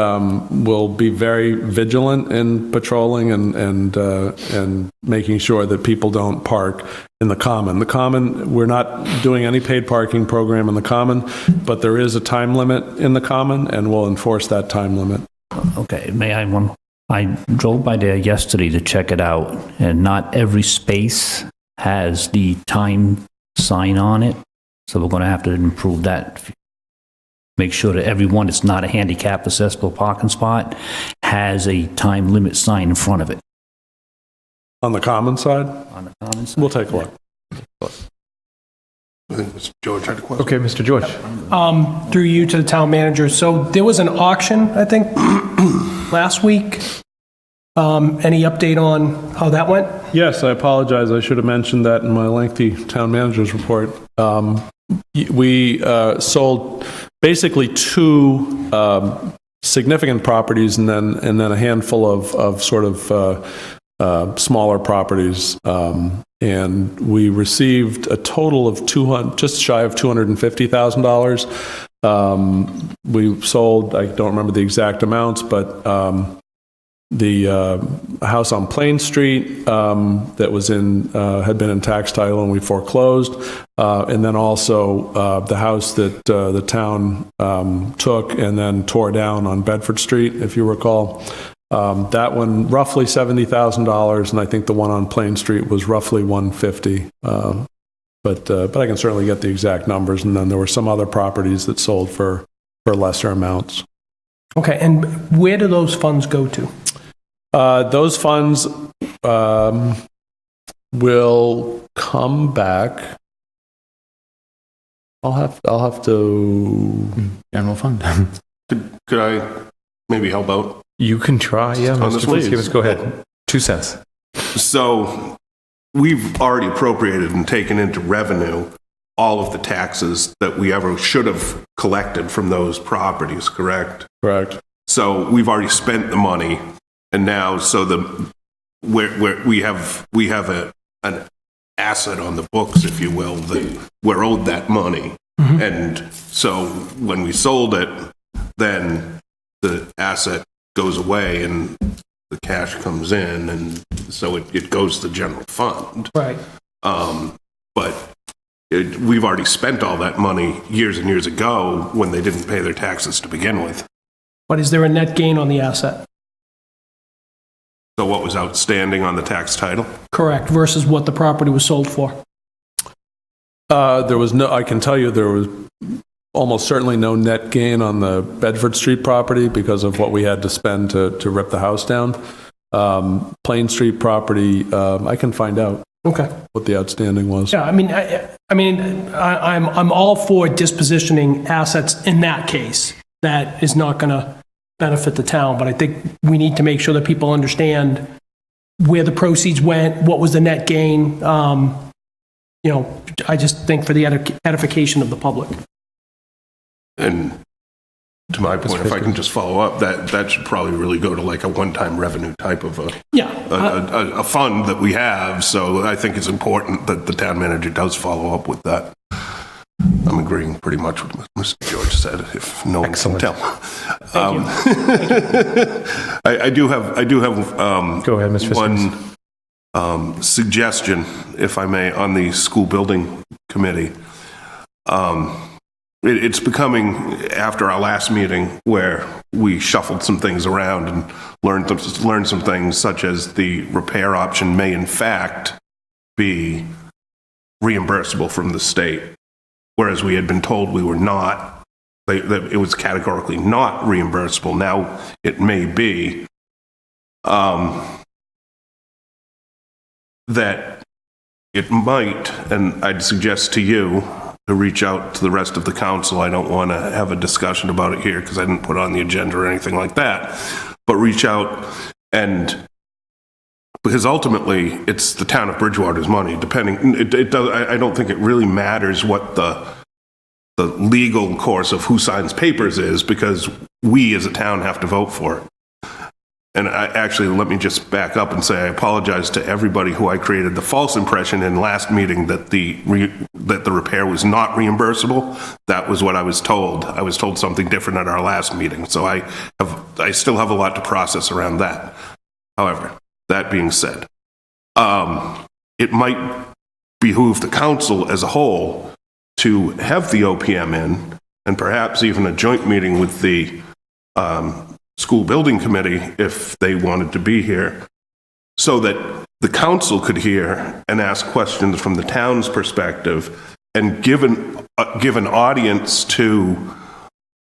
we'll be very vigilant in patrolling and making sure that people don't park in the common. The common, we're not doing any paid parking program in the common, but there is a time limit in the common, and we'll enforce that time limit. Okay, I drove by there yesterday to check it out, and not every space has the time sign on it, so we're going to have to improve that. Make sure that everyone that's not a handicap accessible parking spot has a time limit sign in front of it. On the common side? On the common side? We'll take a look. I think Mr. George had a question. Okay, Mr. George. Through you to the town manager. So there was an auction, I think, last week. Any update on how that went? Yes, I apologize. I should have mentioned that in my lengthy town manager's report. We sold basically 2 significant properties and then a handful of sort of smaller properties. And we received a total of just shy of $250,000. We sold, I don't remember the exact amounts, but the house on Plain Street that was had been in tax title and we foreclosed, and then also the house that the town took and then tore down on Bedford Street, if you recall. That one roughly $70,000, and I think the one on Plain Street was roughly $150,000. But I can certainly get the exact numbers. And then there were some other properties that sold for lesser amounts. Okay, and where do those funds go to? Those funds will come back. I'll have to. General fund. Could I maybe help out? You can try, yeah, On this Mr. one? Davis, go ahead. 2 cents. So we've already appropriated and taken into revenue all of the taxes that we ever should have collected from those properties, correct? Correct. So we've already spent the money, and now we have an asset on the books, if you will, that we're owed that money. Mm-hmm. And so when we sold it, then the asset goes away and the cash comes in, and so it goes to the general fund. Right. But we've already spent all that money years and years ago when they didn't pay their taxes to begin with. But is there a net gain on the asset? So what was outstanding on the tax title? Correct, versus what the property was sold for? There was no, I can tell you there was almost certainly no net gain on the Bedford Street property because of what we had to spend to rip the house down. Plain Street property, I can find out. Okay. What the outstanding was. Yeah, I'm all for dispositioning assets in that case. That is not going to benefit the town, but I think we need to make sure that people understand where the proceeds went, what was the net gain. I just think for the edification of the public. And to my point, if I can just follow up, that should probably really go to like a one-time revenue type of a fund that we have. So I think it's important that the town manager does follow up with that. I'm agreeing pretty much with what Mr. George said, if no one can tell. I do have Go ahead, Mr. one suggestion, if I may, on the school building committee. It's becoming, after our last meeting, where we shuffled some things around and learned some things, such as the repair option may in fact be reimbursable from the state, whereas we had been told we were not, that it was categorically not reimbursable. Now it may be. That it might, and I'd suggest to you to reach out to the rest of the council. I don't want to have a discussion about it here because I didn't put it on the agenda or anything like that, but reach out because ultimately it's the town of Bridgewater's money, I don't think it really matters what the legal course of who signs papers is, because we as a town have to vote for it. And let me just back up and say I apologize to everybody who I created the false impression in last meeting that the repair was not reimbursable. That was what I was told. I was told something different at our last meeting. So I still have a lot to process around that. However, that being said, it might behoove the council as a whole to have the OPM in, and perhaps even a joint meeting with the school building committee if they wanted to be here, so that the council could hear and ask questions from the town's perspective and give an audience to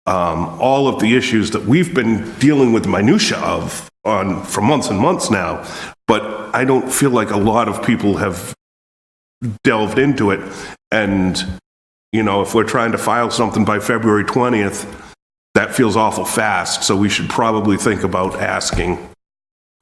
all of the issues that we've been dealing with minutia of for months and months now. But I don't feel like a lot of people have delved into it. And, if we're trying to file something by February 20th, that feels awful fast, so we should probably think about asking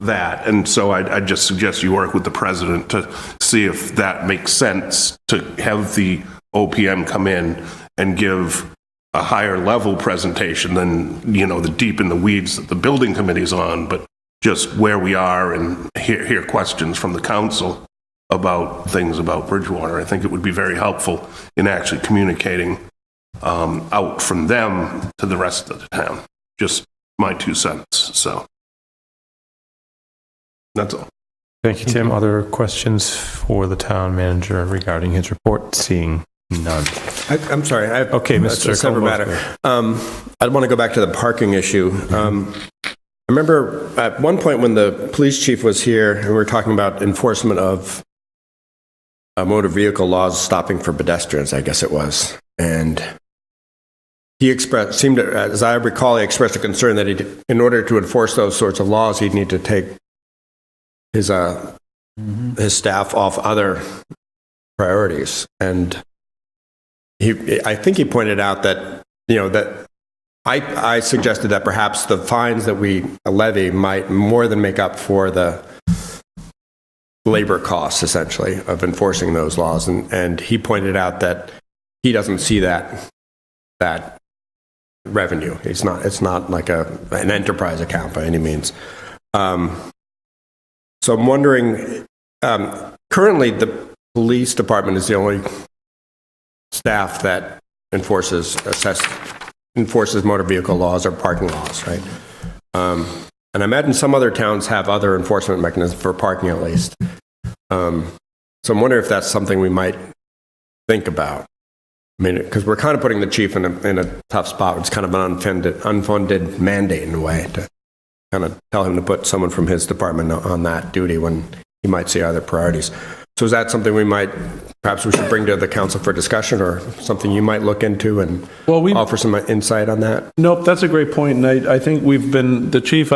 that. And so I'd just suggest you work with the president to see if that makes sense, to have the OPM come in and give a higher level presentation than, the deep in the weeds that the building committee's on, but just where we are and hear questions from the council about things about Bridgewater. I think it would be very helpful in actually communicating out from them to the rest of the town. Just my 2 cents. So that's all. Thank you, Tim. Other questions for the town manager regarding his report? Seeing none. I'm sorry. Okay, Mr. A separate matter. I want to go back to the parking issue. I remember at one point when the police chief was here and we were talking about enforcement of motor vehicle laws, stopping for pedestrians, I guess it was. And he expressed a concern that in order to enforce those sorts of laws, he'd need to take his staff off other priorities. And I think he pointed out that, that I suggested that perhaps the fines that we levy might more than make up for the labor costs, essentially, of enforcing those laws. And he pointed out that he doesn't see that revenue. It's not like an enterprise account by any means. So I'm wondering, currently the police department is the only staff that enforces motor vehicle laws or parking laws, right? And I imagine some other towns have other enforcement mechanisms for parking, at least. So I'm wondering if that's something we might think about. I mean, because we're kind of putting the chief in a tough spot. It's kind of an unfunded mandate in a way to kind of tell him to put someone from his department on that duty when he might see other priorities. So is that something perhaps we should bring to the council for discussion, or something you might look into and offer some insight on that? Nope, that's a great point. And I think the chief,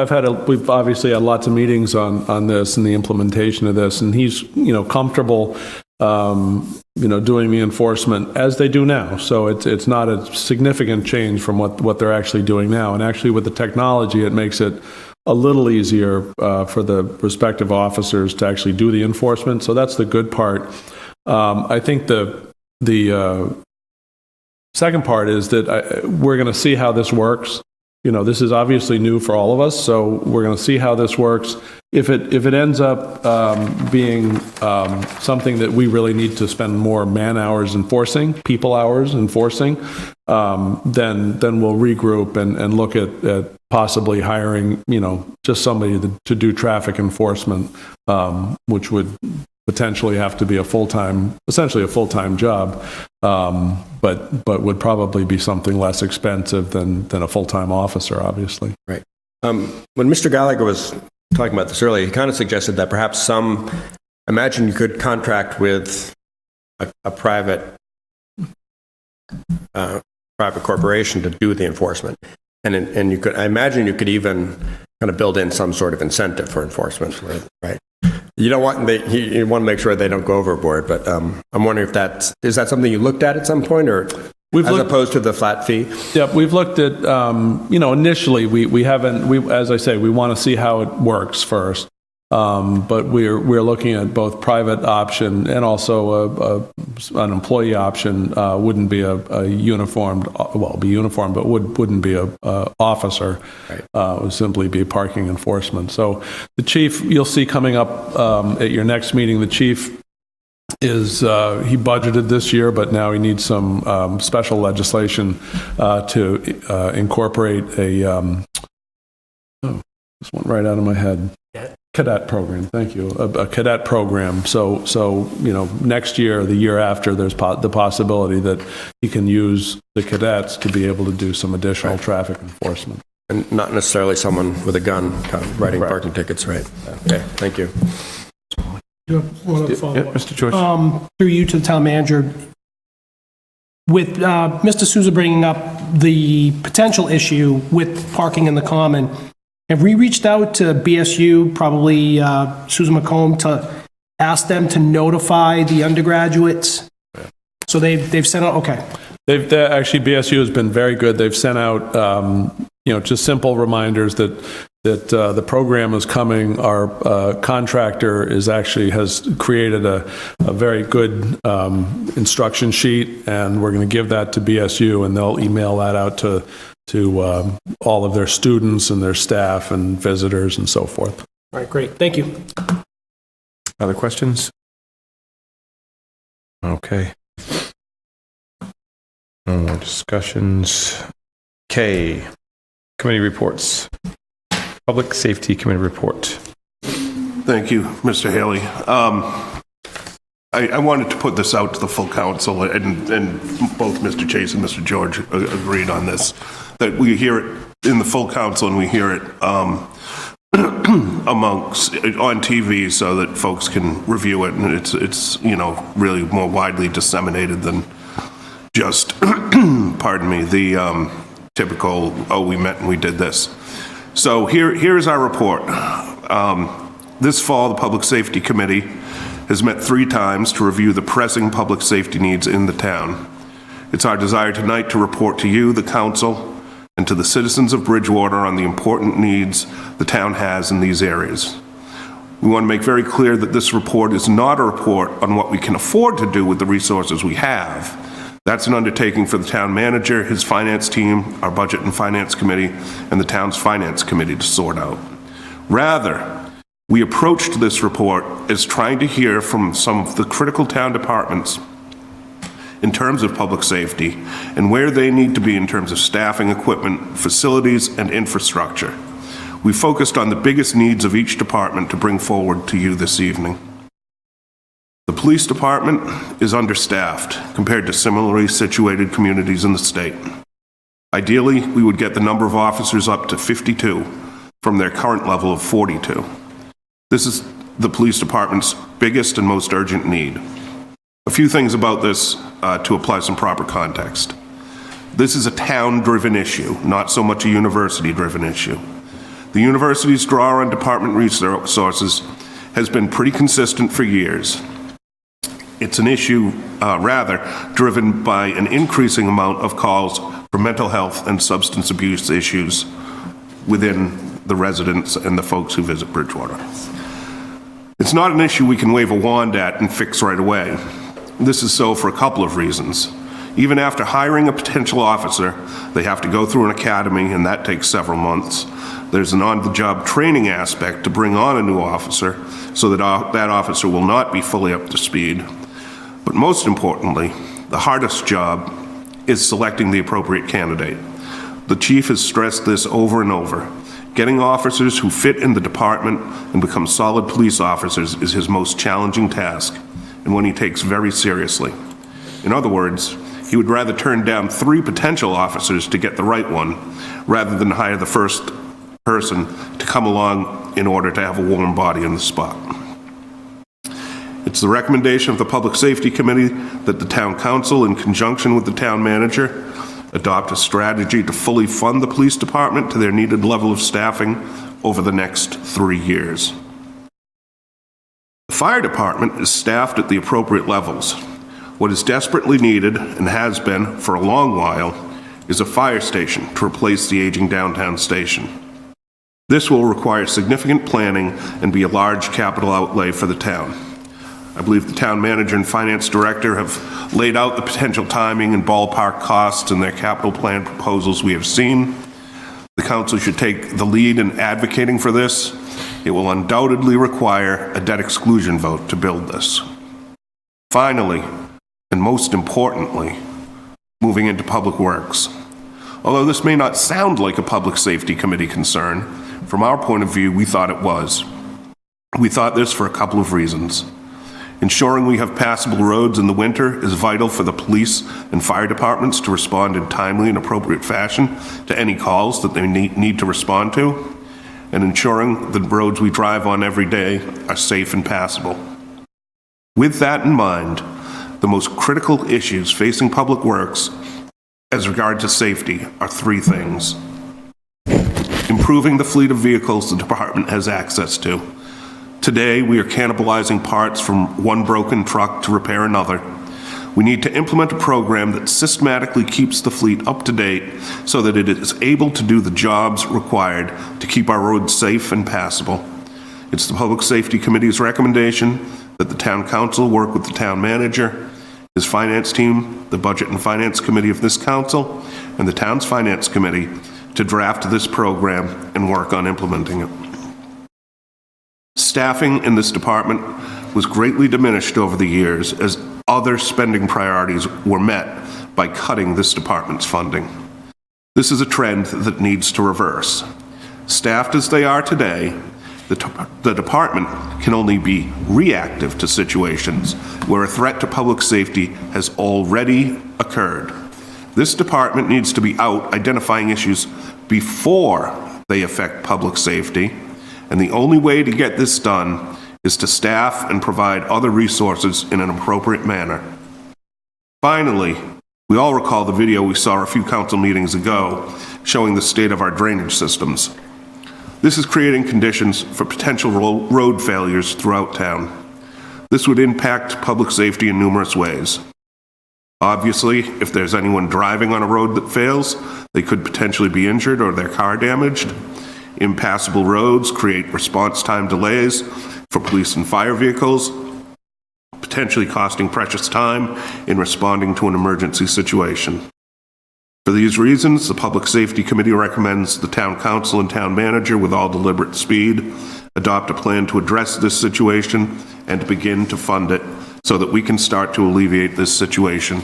we've obviously had lots of meetings on this and the implementation of this, and he's, comfortable, doing the enforcement as they do now. So it's not a significant change from what they're actually doing now. And actually with the technology, it makes it a little easier for the respective officers to actually do the enforcement. So that's the good part. I think the second part is that we're going to see how this works. this is obviously new for all of us, so we're going to see how this works. If it ends up being something that we really need to spend more man hours enforcing, people hours enforcing, then we'll regroup and look at possibly hiring, just somebody to do traffic enforcement, which would potentially have to be essentially a full-time job, but would probably be something less expensive than a full-time officer, obviously. Right. When Mr. Gallagher was talking about this earlier, he kind of suggested that perhaps imagine you could contract with a private corporation to do the enforcement. And I imagine you could even kind of build in some sort of incentive for enforcement, right? You don't want, you want to make sure they don't go overboard, but I'm wondering if is that something you looked at some point, or opposed to the flat fee? Yeah, we've looked at, initially, we haven't, as I say, we want to see how it works first. But we're looking at both private option and also an employee option. Wouldn't be a uniformed, be uniformed, but wouldn't be a officer. Right. Would simply be parking enforcement. So the chief, you'll see coming up at your next meeting, the chief is he budgeted this year, but now he needs some special legislation to incorporate this went right out of my head. Cadet program, thank you. A cadet program. So next year, or the year after, there's the possibility that he can use the cadets to be able to do some additional traffic enforcement. And not necessarily someone with a gun writing parking tickets, right? Okay, thank you. You have one other follow-up. Mr. George. Through you to the town manager, with Mr. Souza bringing up the potential issue with parking in the common, have we reached out to BSU, probably Susan McComb, to ask them to notify the undergraduates? So they've sent out, okay. Actually, BSU has been very good. They've sent out, just simple reminders that the program is coming. Our contractor has created a very good instruction sheet, and we're going to give that to BSU, and they'll email that out to all of their students and their staff and visitors and so forth. All right, great. Thank you. Other questions? Okay. No more discussions. K, committee reports. Public Safety Committee report. Thank you, Mr. Haley. I wanted to put this out to the full council, and both Mr. Chase and Mr. George agreed on this, that we hear it in the full council and we hear it amongst on TV so that folks can review it, and it's really more widely disseminated than just pardon me, the typical, we met and we did this. So here's our report. This fall, the Public Safety Committee has met 3 times to review the pressing public safety needs in the town. It's our desire tonight to report to you, the council, and to the citizens of Bridgewater on the important needs the town has in these areas. We want to make very clear that this report is not a report on what we can afford to do with the resources we have. That's an undertaking for the town manager, his finance team, our budget and finance committee, and the town's finance committee to sort out. Rather, we approached this report as trying to hear from some of the critical town departments in terms of public safety and where they need to be in terms of staffing, equipment, facilities, and infrastructure. We focused on the biggest needs of each department to bring forward to you this evening. The police department is understaffed compared to similarly situated communities in the state. Ideally, we would get the number of officers up to 52 from their current level of 42. This is the police department's biggest and most urgent need. A few things about this to apply some proper context. This is a town-driven issue, not so much a university-driven issue. The university's draw on department resources has been pretty consistent for years. It's an issue, rather, driven by an increasing amount of calls for mental health and substance abuse issues within the residents and the folks who visit Bridgewater. It's not an issue we can wave a wand at and fix right away. This is so for a couple of reasons. Even after hiring a potential officer, they have to go through an academy, and that takes several months. There's an on-the-job training aspect to bring on a new officer so that that officer will not be fully up to speed. But most importantly, the hardest job is selecting the appropriate candidate. The chief has stressed this over and over. Getting officers who fit in the department and become solid police officers is his most challenging task, and one he takes very seriously. In other words, he would rather turn down 3 potential officers to get the right one, rather than hire the first person to come along in order to have a warm body in the spot. It's the recommendation of the Public Safety Committee that the Town Council, in conjunction with the Town Manager, adopt a strategy to fully fund the police department to their needed level of staffing over the next 3 years. The fire department is staffed at the appropriate levels. What is desperately needed, and has been for a long while, is a fire station to replace the aging downtown station. This will require significant planning and be a large capital outlay for the town. I believe the town manager and finance director have laid out the potential timing and ballpark costs in their capital plan proposals we have seen. The council should take the lead in advocating for this. It will undoubtedly require a debt exclusion vote to build this. Finally, and most importantly, moving into public works. Although this may not sound like a public safety committee concern, from our point of view, we thought it was. We thought this for a couple of reasons. Ensuring we have passable roads in the winter is vital for the police and fire departments to respond in timely and appropriate fashion to any calls that they need to respond to, and ensuring the roads we drive on every day are safe and passable. With that in mind, the most critical issues facing public works as regards to safety are 3 things. Improving the fleet of vehicles the department has access to. Today, we are cannibalizing parts from one broken truck to repair another. We need to implement a program that systematically keeps the fleet up to date so that it is able to do the jobs required to keep our roads safe and passable. It's the Public Safety Committee's recommendation that the Town Council work with the Town Manager, his finance team, the Budget and Finance Committee of this council, and the Town's Finance Committee to draft this program and work on implementing it. Staffing in this department was greatly diminished over the years as other spending priorities were met by cutting this department's funding. This is a trend that needs to reverse. Staffed as they are today, the department can only be reactive to situations where a threat to public safety has already occurred. This department needs to be out identifying issues before they affect public safety, and the only way to get this done is to staff and provide other resources in an appropriate manner. Finally, we all recall the video we saw a few council meetings ago showing the state of our drainage systems. This is creating conditions for potential road failures throughout town. This would impact public safety in numerous ways. Obviously, if there's anyone driving on a road that fails, they could potentially be injured or their car damaged. Impassable roads create response time delays for police and fire vehicles, potentially costing precious time in responding to an emergency situation. For these reasons, the Public Safety Committee recommends the Town Council and Town Manager, with all deliberate speed, adopt a plan to address this situation and to begin to fund it so that we can start to alleviate this situation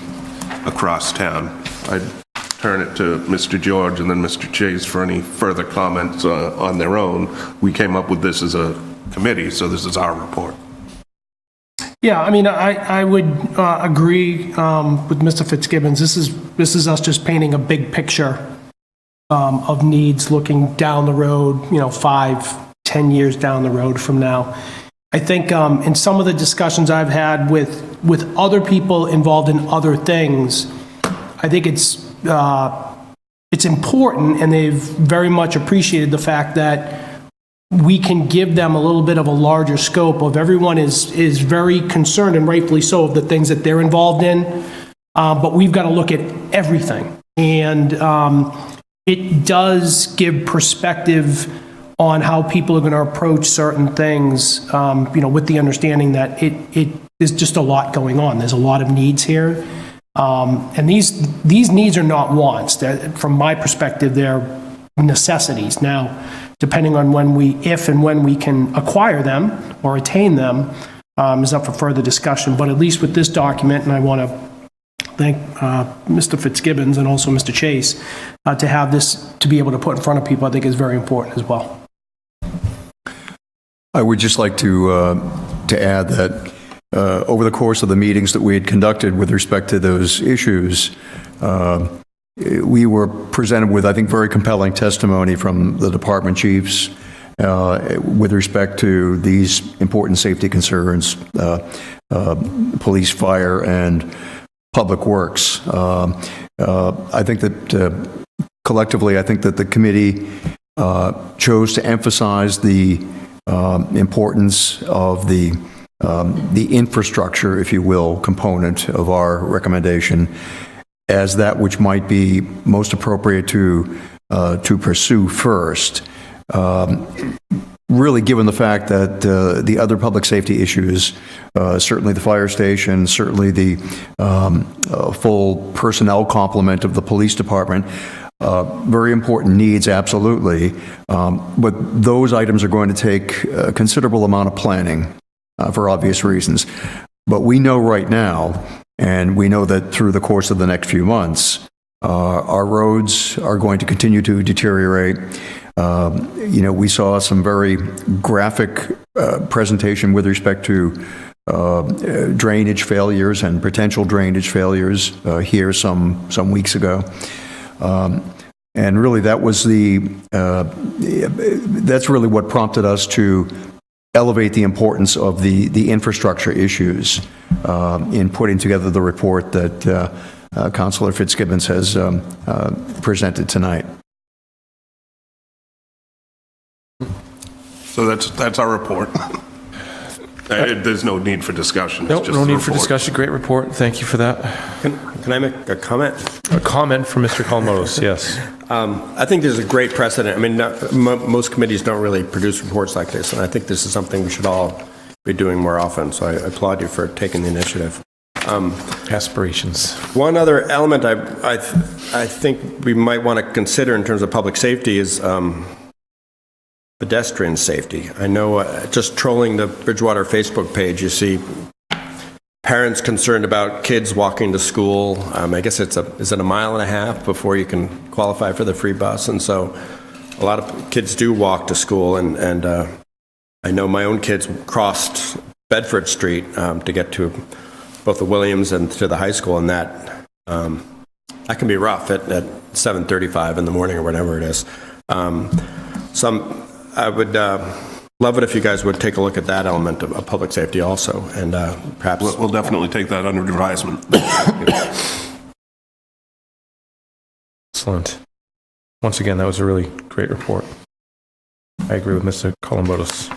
across town. I'd turn it to Mr. George and then Mr. Chase for any further comments on their own. We came up with this as a committee, so this is our report. Yeah, I mean, I would agree with Mr. Fitzgibbons. This is us just painting a big picture of needs looking down the road, 5-10 years down the road from now. I think in some of the discussions I've had with other people involved in other things, I think it's important, and they've very much appreciated the fact that we can give them a little bit of a larger scope of everyone is very concerned, and rightfully so, of the things that they're involved in. But we've got to look at everything. And it does give perspective on how people are going to approach certain things, with the understanding that it is just a lot going on. There's a lot of needs here. And these needs are not wants. From my perspective, they're necessities. Now, depending on if and when we can acquire them or attain them, is up for further discussion. But at least with this document, and I want to thank Mr. Fitzgibbons and also Mr. Chase, to have this to be able to put in front of people, I think is very important as well. I would just like to add that over the course of the meetings that we had conducted with respect to those issues, we were presented with, I think, very compelling testimony from the department chiefs with respect to these important safety concerns, police, fire, and public works. I think that collectively, I think that the committee chose to emphasize the importance of the infrastructure, if you will, component of our recommendation as that which might be most appropriate to pursue first. Really, given the fact that the other public safety issues, certainly the fire station, certainly the full personnel complement of the police department, very important needs, absolutely. But those items are going to take a considerable amount of planning for obvious reasons. But we know right now, and we know that through the course of the next few months, our roads are going to continue to deteriorate. We saw some very graphic presentation with respect to drainage failures and potential drainage failures here some weeks ago. And really, that's really what prompted us to elevate the importance of the infrastructure issues in putting together the report that Councilor Fitzgibbons has presented tonight. So that's our report. There's no need for discussion. Nope, no need for discussion. Great report. Thank you for that. Can I make a comment? A comment from Mr. Kalmodos, yes. I think there's a great precedent. I mean, most committees don't really produce reports like this, and I think this is something we should all be doing more often. So I applaud you for taking the initiative. Aspirations. One other element I think we might want to consider in terms of public safety is pedestrian safety. I know just trolling the Bridgewater Facebook page, you see parents concerned about kids walking to school. I guess is it a mile and a half before you can qualify for the free bus? And so a lot of kids do walk to school, and I know my own kids crossed Bedford Street to get to both the Williams and to the high school, and that can be rough at 7:35 in the morning or whatever it is. I would love it if you guys would take a look at that element of public safety also, and perhaps... We'll definitely take that under advisement. Excellent. Once again, that was a really great report. I agree with Mr. Columbotus.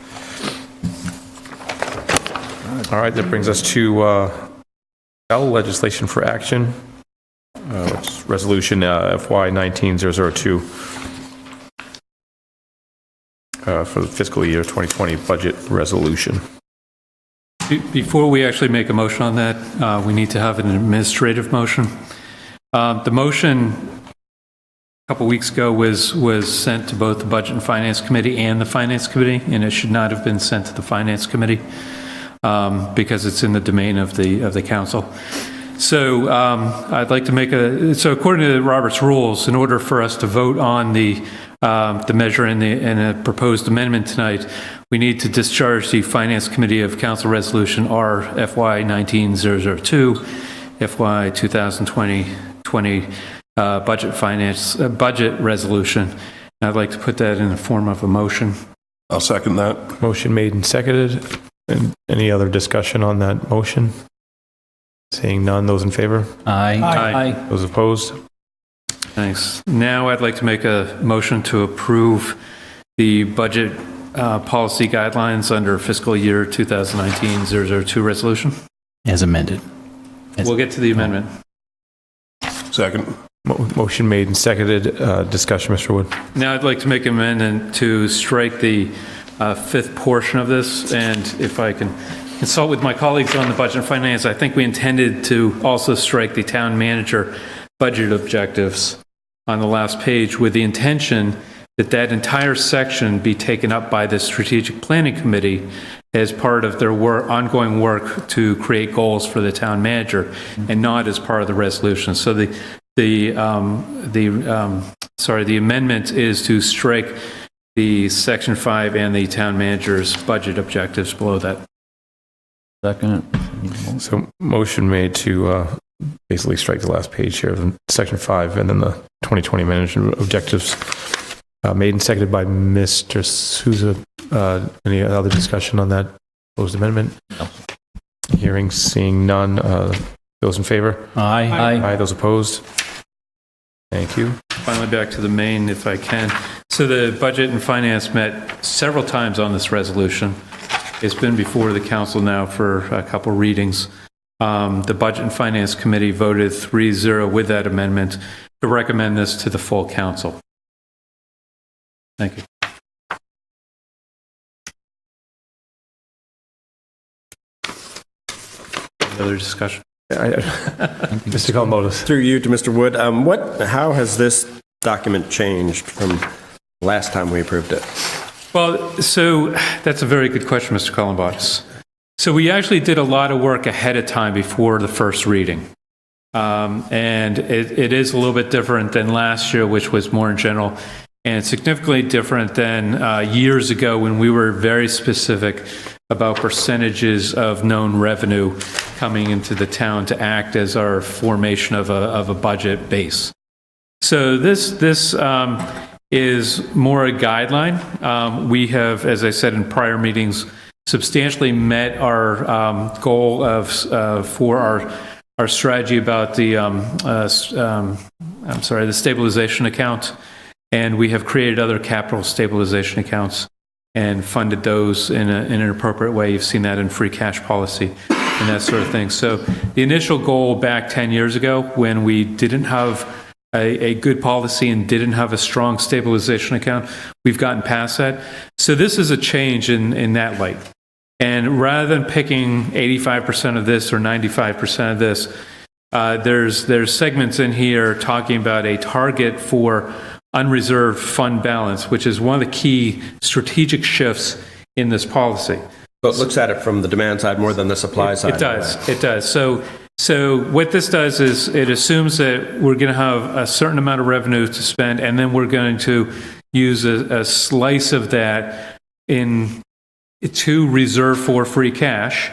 All right, that brings us to L, legislation for action, which is resolution FY 19002. For the fiscal year 2020 budget resolution. Before we actually make a motion on that, we need to have an administrative motion. The motion a couple weeks ago was sent to both the Budget and Finance Committee and the Finance Committee, and it should not have been sent to the Finance Committee because it's in the domain of the council. So I'd like to so according to Robert's rules, in order for us to vote on the measure and a proposed amendment tonight, we need to discharge the Finance Committee of Council Resolution R FY 19002, FY 2020 budget resolution. And I'd like to put that in the form of a motion. I'll second that. Motion made and seconded. And any other discussion on that motion? Seeing none, those in favor? Aye. Aye. Those opposed? Thanks. Now I'd like to make a motion to approve the budget policy guidelines under fiscal year 2019-002 resolution. As amended. We'll get to the amendment. Second. Motion made and seconded. Discussion, Mr. Wood. Now I'd like to make an amendment to strike the fifth portion of this, and if I can consult with my colleagues on the budget and finance, I think we intended to also strike the town manager budget objectives on the last page with the intention that that entire section be taken up by the strategic planning committee as part of their ongoing work to create goals for the town manager, and not as part of the resolution. So the amendment is to strike the section 5 and the town manager's budget objectives below that. Second. So motion made to basically strike the last page here of section 5 and then the 2020 management objectives. Made and seconded by Mr. Souza. Any other discussion on that proposed amendment? No. Hearing, seeing none. Those in favor? Aye. Aye. Those opposed? Thank you. Finally, back to the main, if I can. So the Budget and Finance met several times on this resolution. It's been before the council now for a couple readings. The Budget and Finance Committee voted 3-0 with that amendment to recommend this to the full council. Thank you. Any other discussion? Mr. Columbotus. Through you to Mr. Wood, how has this document changed from last time we approved it? Well, so that's a very good question, Mr. Columbotus. So we actually did a lot of work ahead of time before the first reading. And it is a little bit different than last year, which was more in general, and significantly different than years ago when we were very specific about percentages of known revenue coming into the town to act as our formation of a budget base. So this is more a guideline. We have, as I said in prior meetings, substantially met our goal of for our strategy about the the stabilization account, and we have created other capital stabilization accounts and funded those in an appropriate way. You've seen that in free cash policy and that sort of thing. So the initial goal back 10 years ago, when we didn't have a good policy and didn't have a strong stabilization account, we've gotten past that. So this is a change in that light. And rather than picking 85% of this or 95% of this, there's segments in here talking about a target for unreserved fund balance, which is one of the key strategic shifts in this policy. So it looks at it from the demand side more than the supply side. It does. So what this does is it assumes that we're going to have a certain amount of revenue to spend, and then we're going to use a slice of that to reserve for free cash.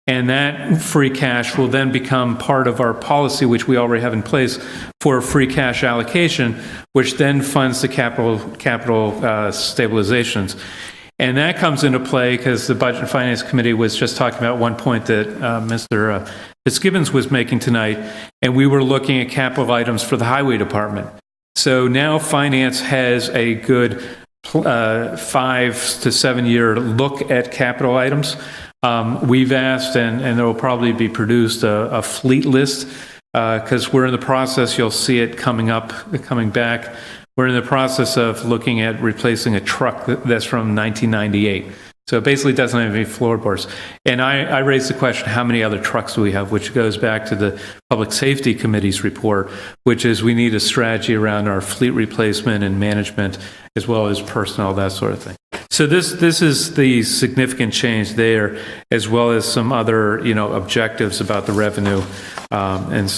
And that free cash will then become part of our policy, which we already have in place for free cash allocation, which then funds the capital stabilizations. And that comes into play because the Budget and Finance Committee was just talking about one point that Mr. Fitzgibbons was making tonight, and we were looking at capital items for the Highway Department. So now Finance has a good 5 to 7 year look at capital items. We've asked, and there will probably be produced a fleet list, because we're in the process, you'll see it coming back. We're in the process of looking at replacing a truck that's from 1998. So it basically doesn't have any floorboards. And I raised the question, how many other trucks do we have? Which goes back to the Public Safety Committee's report, which is we need a strategy around our fleet replacement and management, as well as personnel, that sort of thing. So this is the significant change there, as well as some other objectives about the revenue and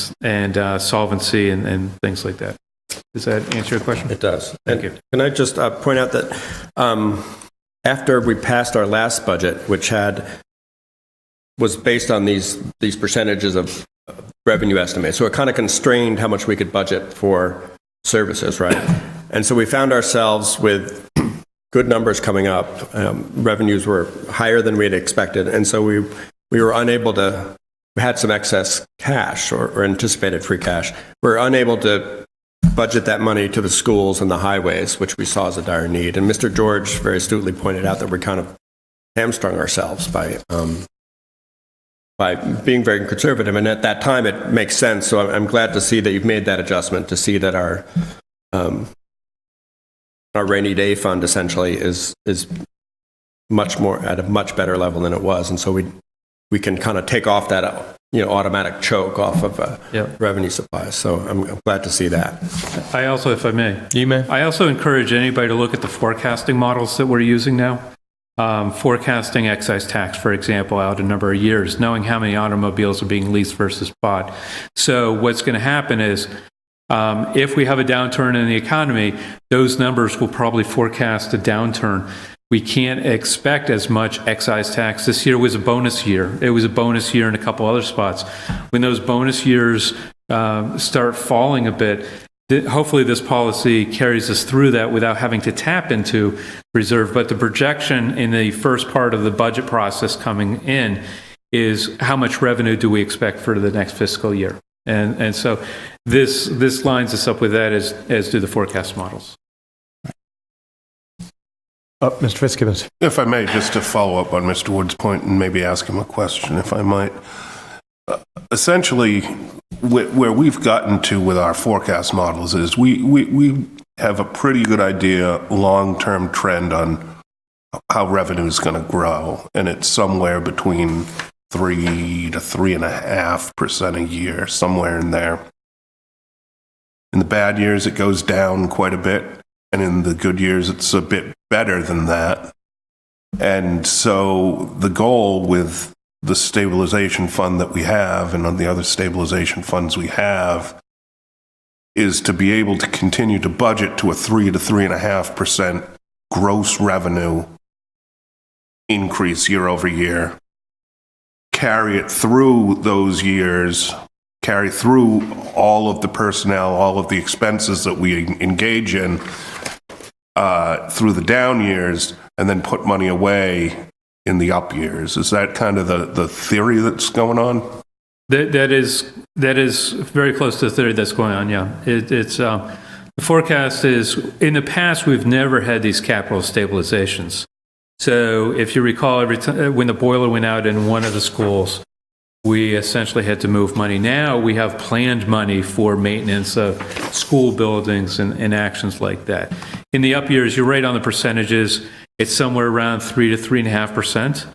solvency and things like that. Does that answer your question? It does. Thank you. Can I just point out that after we passed our last budget, which was based on these percentages of revenue estimates, so it kind of constrained how much we could budget for services, right? And so we found ourselves with good numbers coming up. Revenues were higher than we had expected, and so we were unable to. We had some excess cash or anticipated free cash. We were unable to budget that money to the schools and the highways, which we saw as a dire need. And Mr. George very astutely pointed out that we kind of hamstrung ourselves by being very conservative. And at that time, it makes sense. So I'm glad to see that you've made that adjustment, to see that our rainy day fund essentially is at a much better level than it was. And so we can kind of take off that, automatic choke off of revenue supplies. So I'm glad to see that. I also, if I may. You may. I also encourage anybody to look at the forecasting models that we're using now. Forecasting excise tax, for example, out a number of years, knowing how many automobiles are being leased versus bought. So what's going to happen is, if we have a downturn in the economy, those numbers will probably forecast a downturn. We can't expect as much excise tax. This year was a bonus year. It was a bonus year in a couple other spots. When those bonus years start falling a bit, hopefully this policy carries us through that without having to tap into reserve. But the projection in the first part of the budget process coming in is how much revenue do we expect for the next fiscal year? And so this lines us up with that as do the forecast models. Mr. Fitzgibbons. If I may, just to follow up on Mr. Wood's point and maybe ask him a question, if I might. Essentially, where we've gotten to with our forecast models is we have a pretty good idea, long-term trend on how revenue is going to grow, and it's somewhere between 3 to 3.5% a year, somewhere in there. In the bad years, it goes down quite a bit, and in the good years, it's a bit better than that. And so the goal with the stabilization fund that we have and on the other stabilization funds we have is to be able to continue to budget to a 3 to 3.5% gross revenue increase year over year, carry it through those years, carry through all of the personnel, all of the expenses that we engage in through the down years, and then put money away in the up years. Is that kind of the theory that's going on? That is very close to the theory that's going on, yeah. It's the forecast is, in the past, we've never had these capital stabilizations. So if you recall, every time when the boiler went out in one of the schools, we essentially had to move money. Now we have planned money for maintenance of school buildings and actions like that. In the up years, you're right on the percentages. It's somewhere around 3 to 3.5%.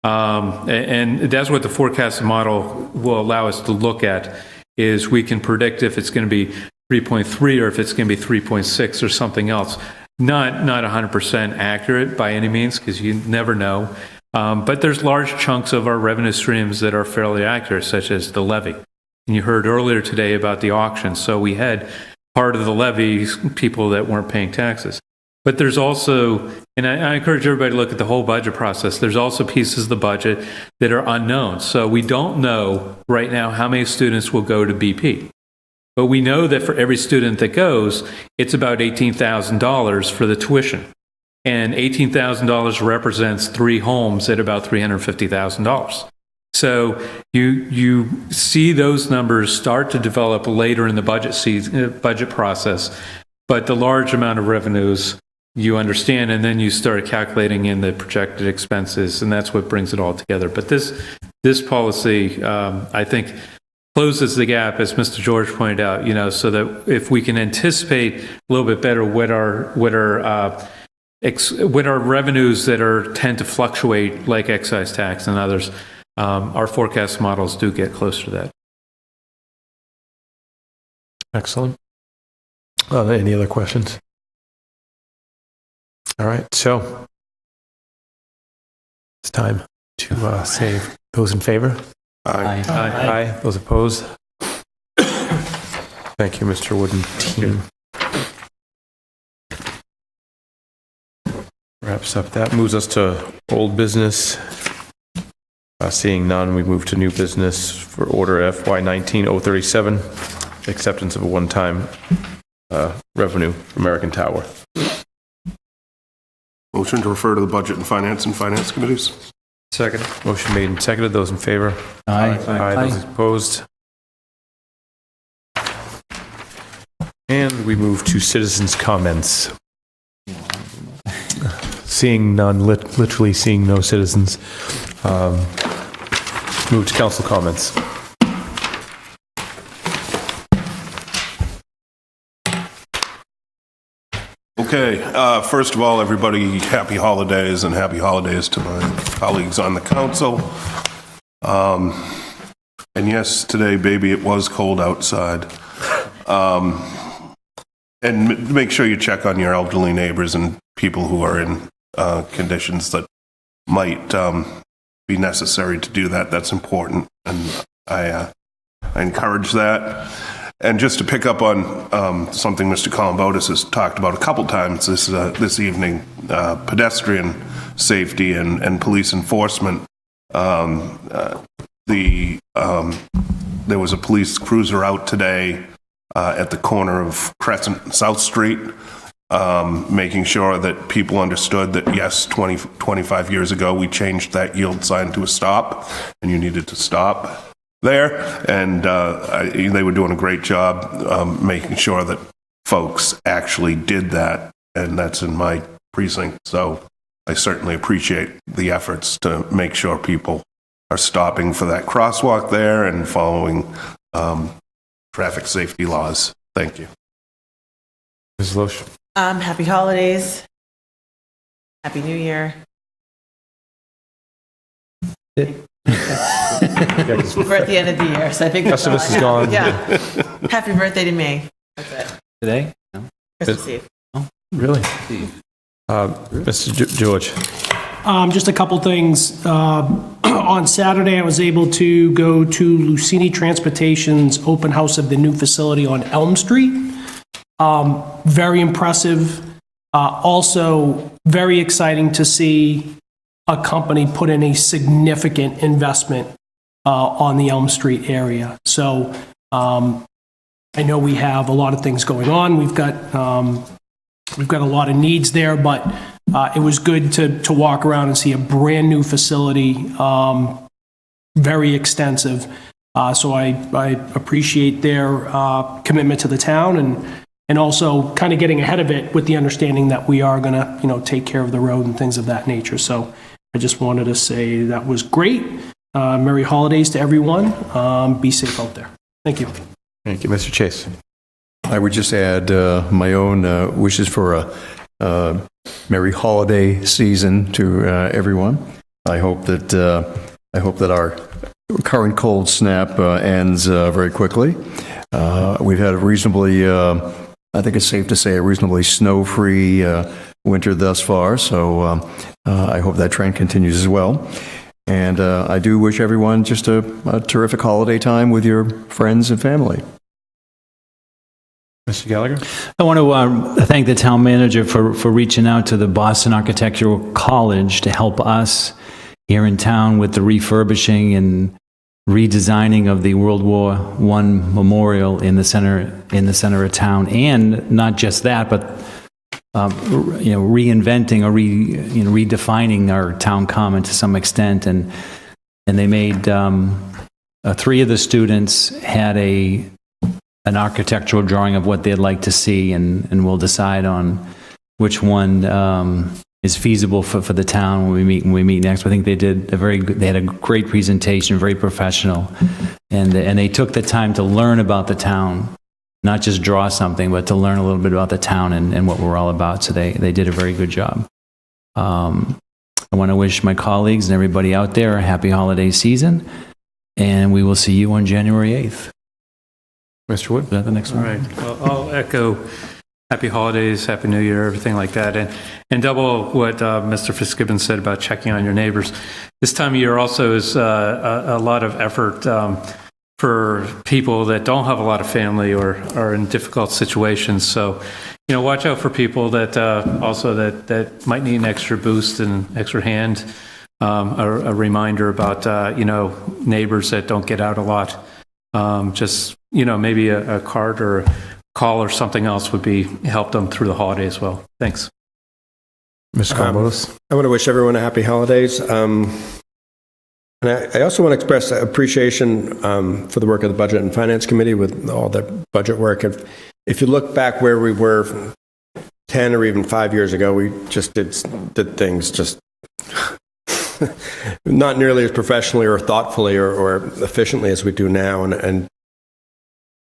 And that's what the forecast model will allow us to look at, is we can predict if it's going to be 3.3 or if it's going to be 3.6 or something else. Not 100% accurate by any means, because you never know. But there's large chunks of our revenue streams that are fairly accurate, such as the levy. And you heard earlier today about the auction. So we had part of the levy people that weren't paying taxes. But there's also, and I encourage everybody to look at the whole budget process, there's also pieces of the budget that are unknown. So we don't know right now how many students will go to BP. But we know that for every student that goes, it's about $18,000 for the tuition. And $18,000 represents 3 homes at about $350,000. So you see those numbers start to develop later in the budget process, but the large amount of revenues you understand, and then you start calculating in the projected expenses, and that's what brings it all together. But this policy, I think, closes the gap, as Mr. George pointed out, so that if we can anticipate a little bit better what our revenues that tend to fluctuate, like excise tax and others, our forecast models do get closer to that. Excellent. Any other questions? All right, so it's time to save. Those in favor? Aye. Aye. Those opposed? Thank you, Mr. Wood and team. Wraps up that. Moves us to old business. Seeing none, we move to new business for order FY 19-037, acceptance of a one-time revenue for American Tower. Motion to refer to the Budget and Finance Committees. Second. Motion made and seconded. Those in favor? Aye. Aye. Those opposed? And we move to citizens' comments. Seeing none, literally seeing no citizens. Move to council comments. Okay, first of all, everybody, happy holidays, and happy holidays to my colleagues on the council. And yes, today, baby, it was cold outside. And make sure you check on your elderly neighbors and people who are in conditions that might be necessary to do that. That's important, and I encourage that. And just to pick up on something Mr. Columbotus has talked about a couple times this evening, pedestrian safety and police enforcement. There was a police cruiser out today at the corner of Crescent and South Street, making sure that people understood that, yes, 25 years ago, we changed that yield sign to a stop, and you needed to stop there. And they were doing a great job making sure that folks actually did that, and that's in my precinct. So I certainly appreciate the efforts to make sure people are stopping for that crosswalk there and following traffic safety laws. Thank you. Ms. Loesch. Happy holidays. Happy New Year. We're at the end of the year, so I think that's all Festivus I is gone. Yeah. Happy birthday to me. That's it. Today? No? Christmas Eve. Really? Mr. George. Just a couple things. On Saturday, I was able to go to Lucini Transportation's open house of the new facility on Elm Street. Very impressive. Also, very exciting to see a company put in a significant investment on the Elm Street area. So I know we have a lot of things going on. We've got a lot of needs there, but it was good to walk around and see a brand new facility, very extensive. So I appreciate their commitment to the town and also kind of getting ahead of it with the understanding that we are going to, take care of the road and things of that nature. So I just wanted to say that was great. Merry holidays to everyone. Be safe out there. Thank you. Thank you. Mr. Chase. I would just add my own wishes for a merry holiday season to everyone. I hope that our current cold snap ends very quickly. We've had a reasonably, I think it's safe to say, a reasonably snow-free winter thus far. So I hope that trend continues as well. And I do wish everyone just a terrific holiday time with your friends and family. Mr. Gallagher? I want to thank the town manager for reaching out to the Boston Architectural College to help us here in town with the refurbishing and redesigning of the World War I memorial in the center of town. And not just that, but reinventing or redefining our town common to some extent. And they made 3 of the students had an architectural drawing of what they'd like to see, and we'll decide on which one is feasible for the town when we meet next. I think they had a great presentation, very professional, and they took the time to learn about the town, not just draw something, but to learn a little bit about the town and what we're all about. So they did a very good job. I want to wish my colleagues and everybody out there a happy holiday season, and we will see you on January 8th. Mr. Wood? Is that the next one? All right. Well, I'll echo happy holidays, happy new year, everything like that. And double what Mr. Fitzgibbon said about checking on your neighbors. This time of year also is a lot of effort for people that don't have a lot of family or are in difficult situations. So, watch out for people that also that might need an extra boost and extra hand. A reminder about, neighbors that don't get out a lot. Just, maybe a card or a call or something else would help them through the holiday as well. Thanks. Mr. Columbotus? I want to wish everyone a happy holidays. And I also want to express appreciation for the work of the Budget and Finance Committee with all their budget work. If you look back where we were 10 or even 5 years ago, we just did things just not nearly as professionally or thoughtfully or efficiently as we do now. And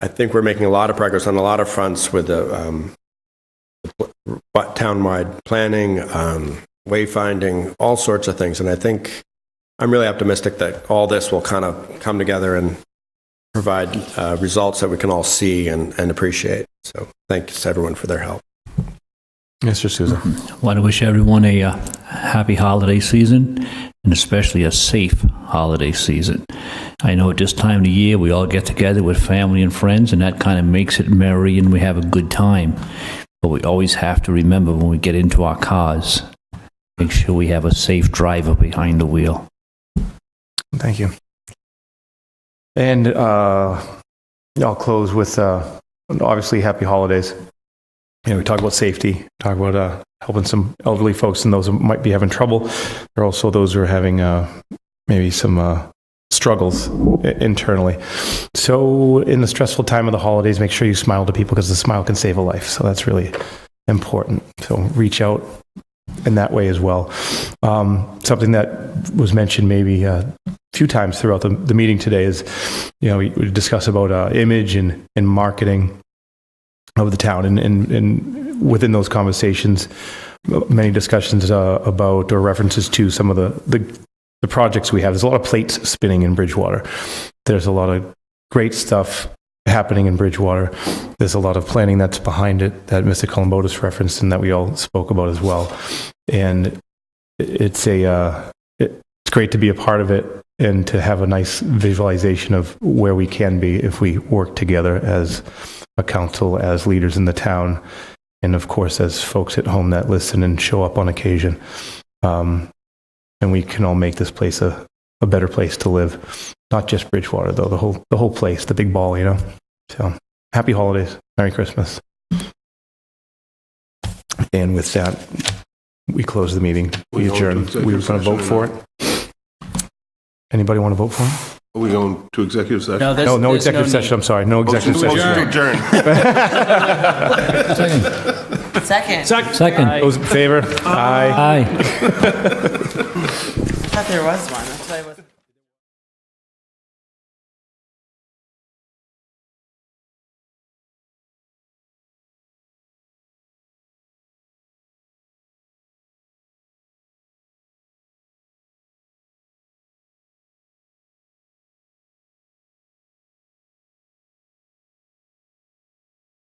I think we're making a lot of progress on a lot of fronts with the townwide planning, wayfinding, all sorts of things. And I think I'm really optimistic that all this will kind of come together and provide results that we can all see and appreciate. So thanks to everyone for their help. Mr. Souza. Want to wish everyone a happy holiday season, and especially a safe holiday season. I know at this time of the year, we all get together with family and friends, and that kind of makes it merry, and we have a good time. But we always have to remember when we get into our cars, make sure we have a safe driver behind the wheel. Thank you. And I'll close with obviously happy holidays. We talk about safety, talk about helping some elderly folks and those who might be having trouble. There are also those who are having maybe some struggles internally. So in the stressful time of the holidays, make sure you smile to people, because the smile can save a life. So that's really important. So reach out in that way as well. Something that was mentioned maybe a few times throughout the meeting today is, we discuss about image and marketing of the town, and within those conversations, many discussions about or references to some of the projects we have. There's a lot of plates spinning in Bridgewater. There's a lot of great stuff happening in Bridgewater. There's a lot of planning that's behind it that Mr. Columbotus referenced and that we all spoke about as well. And it's great to be a part of it and to have a nice visualization of where we can be if we work together as a council, as leaders in the town, and of course as folks at home that listen and show up on occasion. And we can all make this place a better place to live. Not just Bridgewater, though, the whole place, the big ball, So happy holidays, Merry Christmas. And with that, we close the meeting. We adjourn. We were going to vote for it. Anybody want to vote for it? Are we going to executive session? No, No executive session. I'm sorry. No executive session. Adjourn. Second. Second. Those in favor? Aye. Aye. I thought there was one. That's why I wasn't.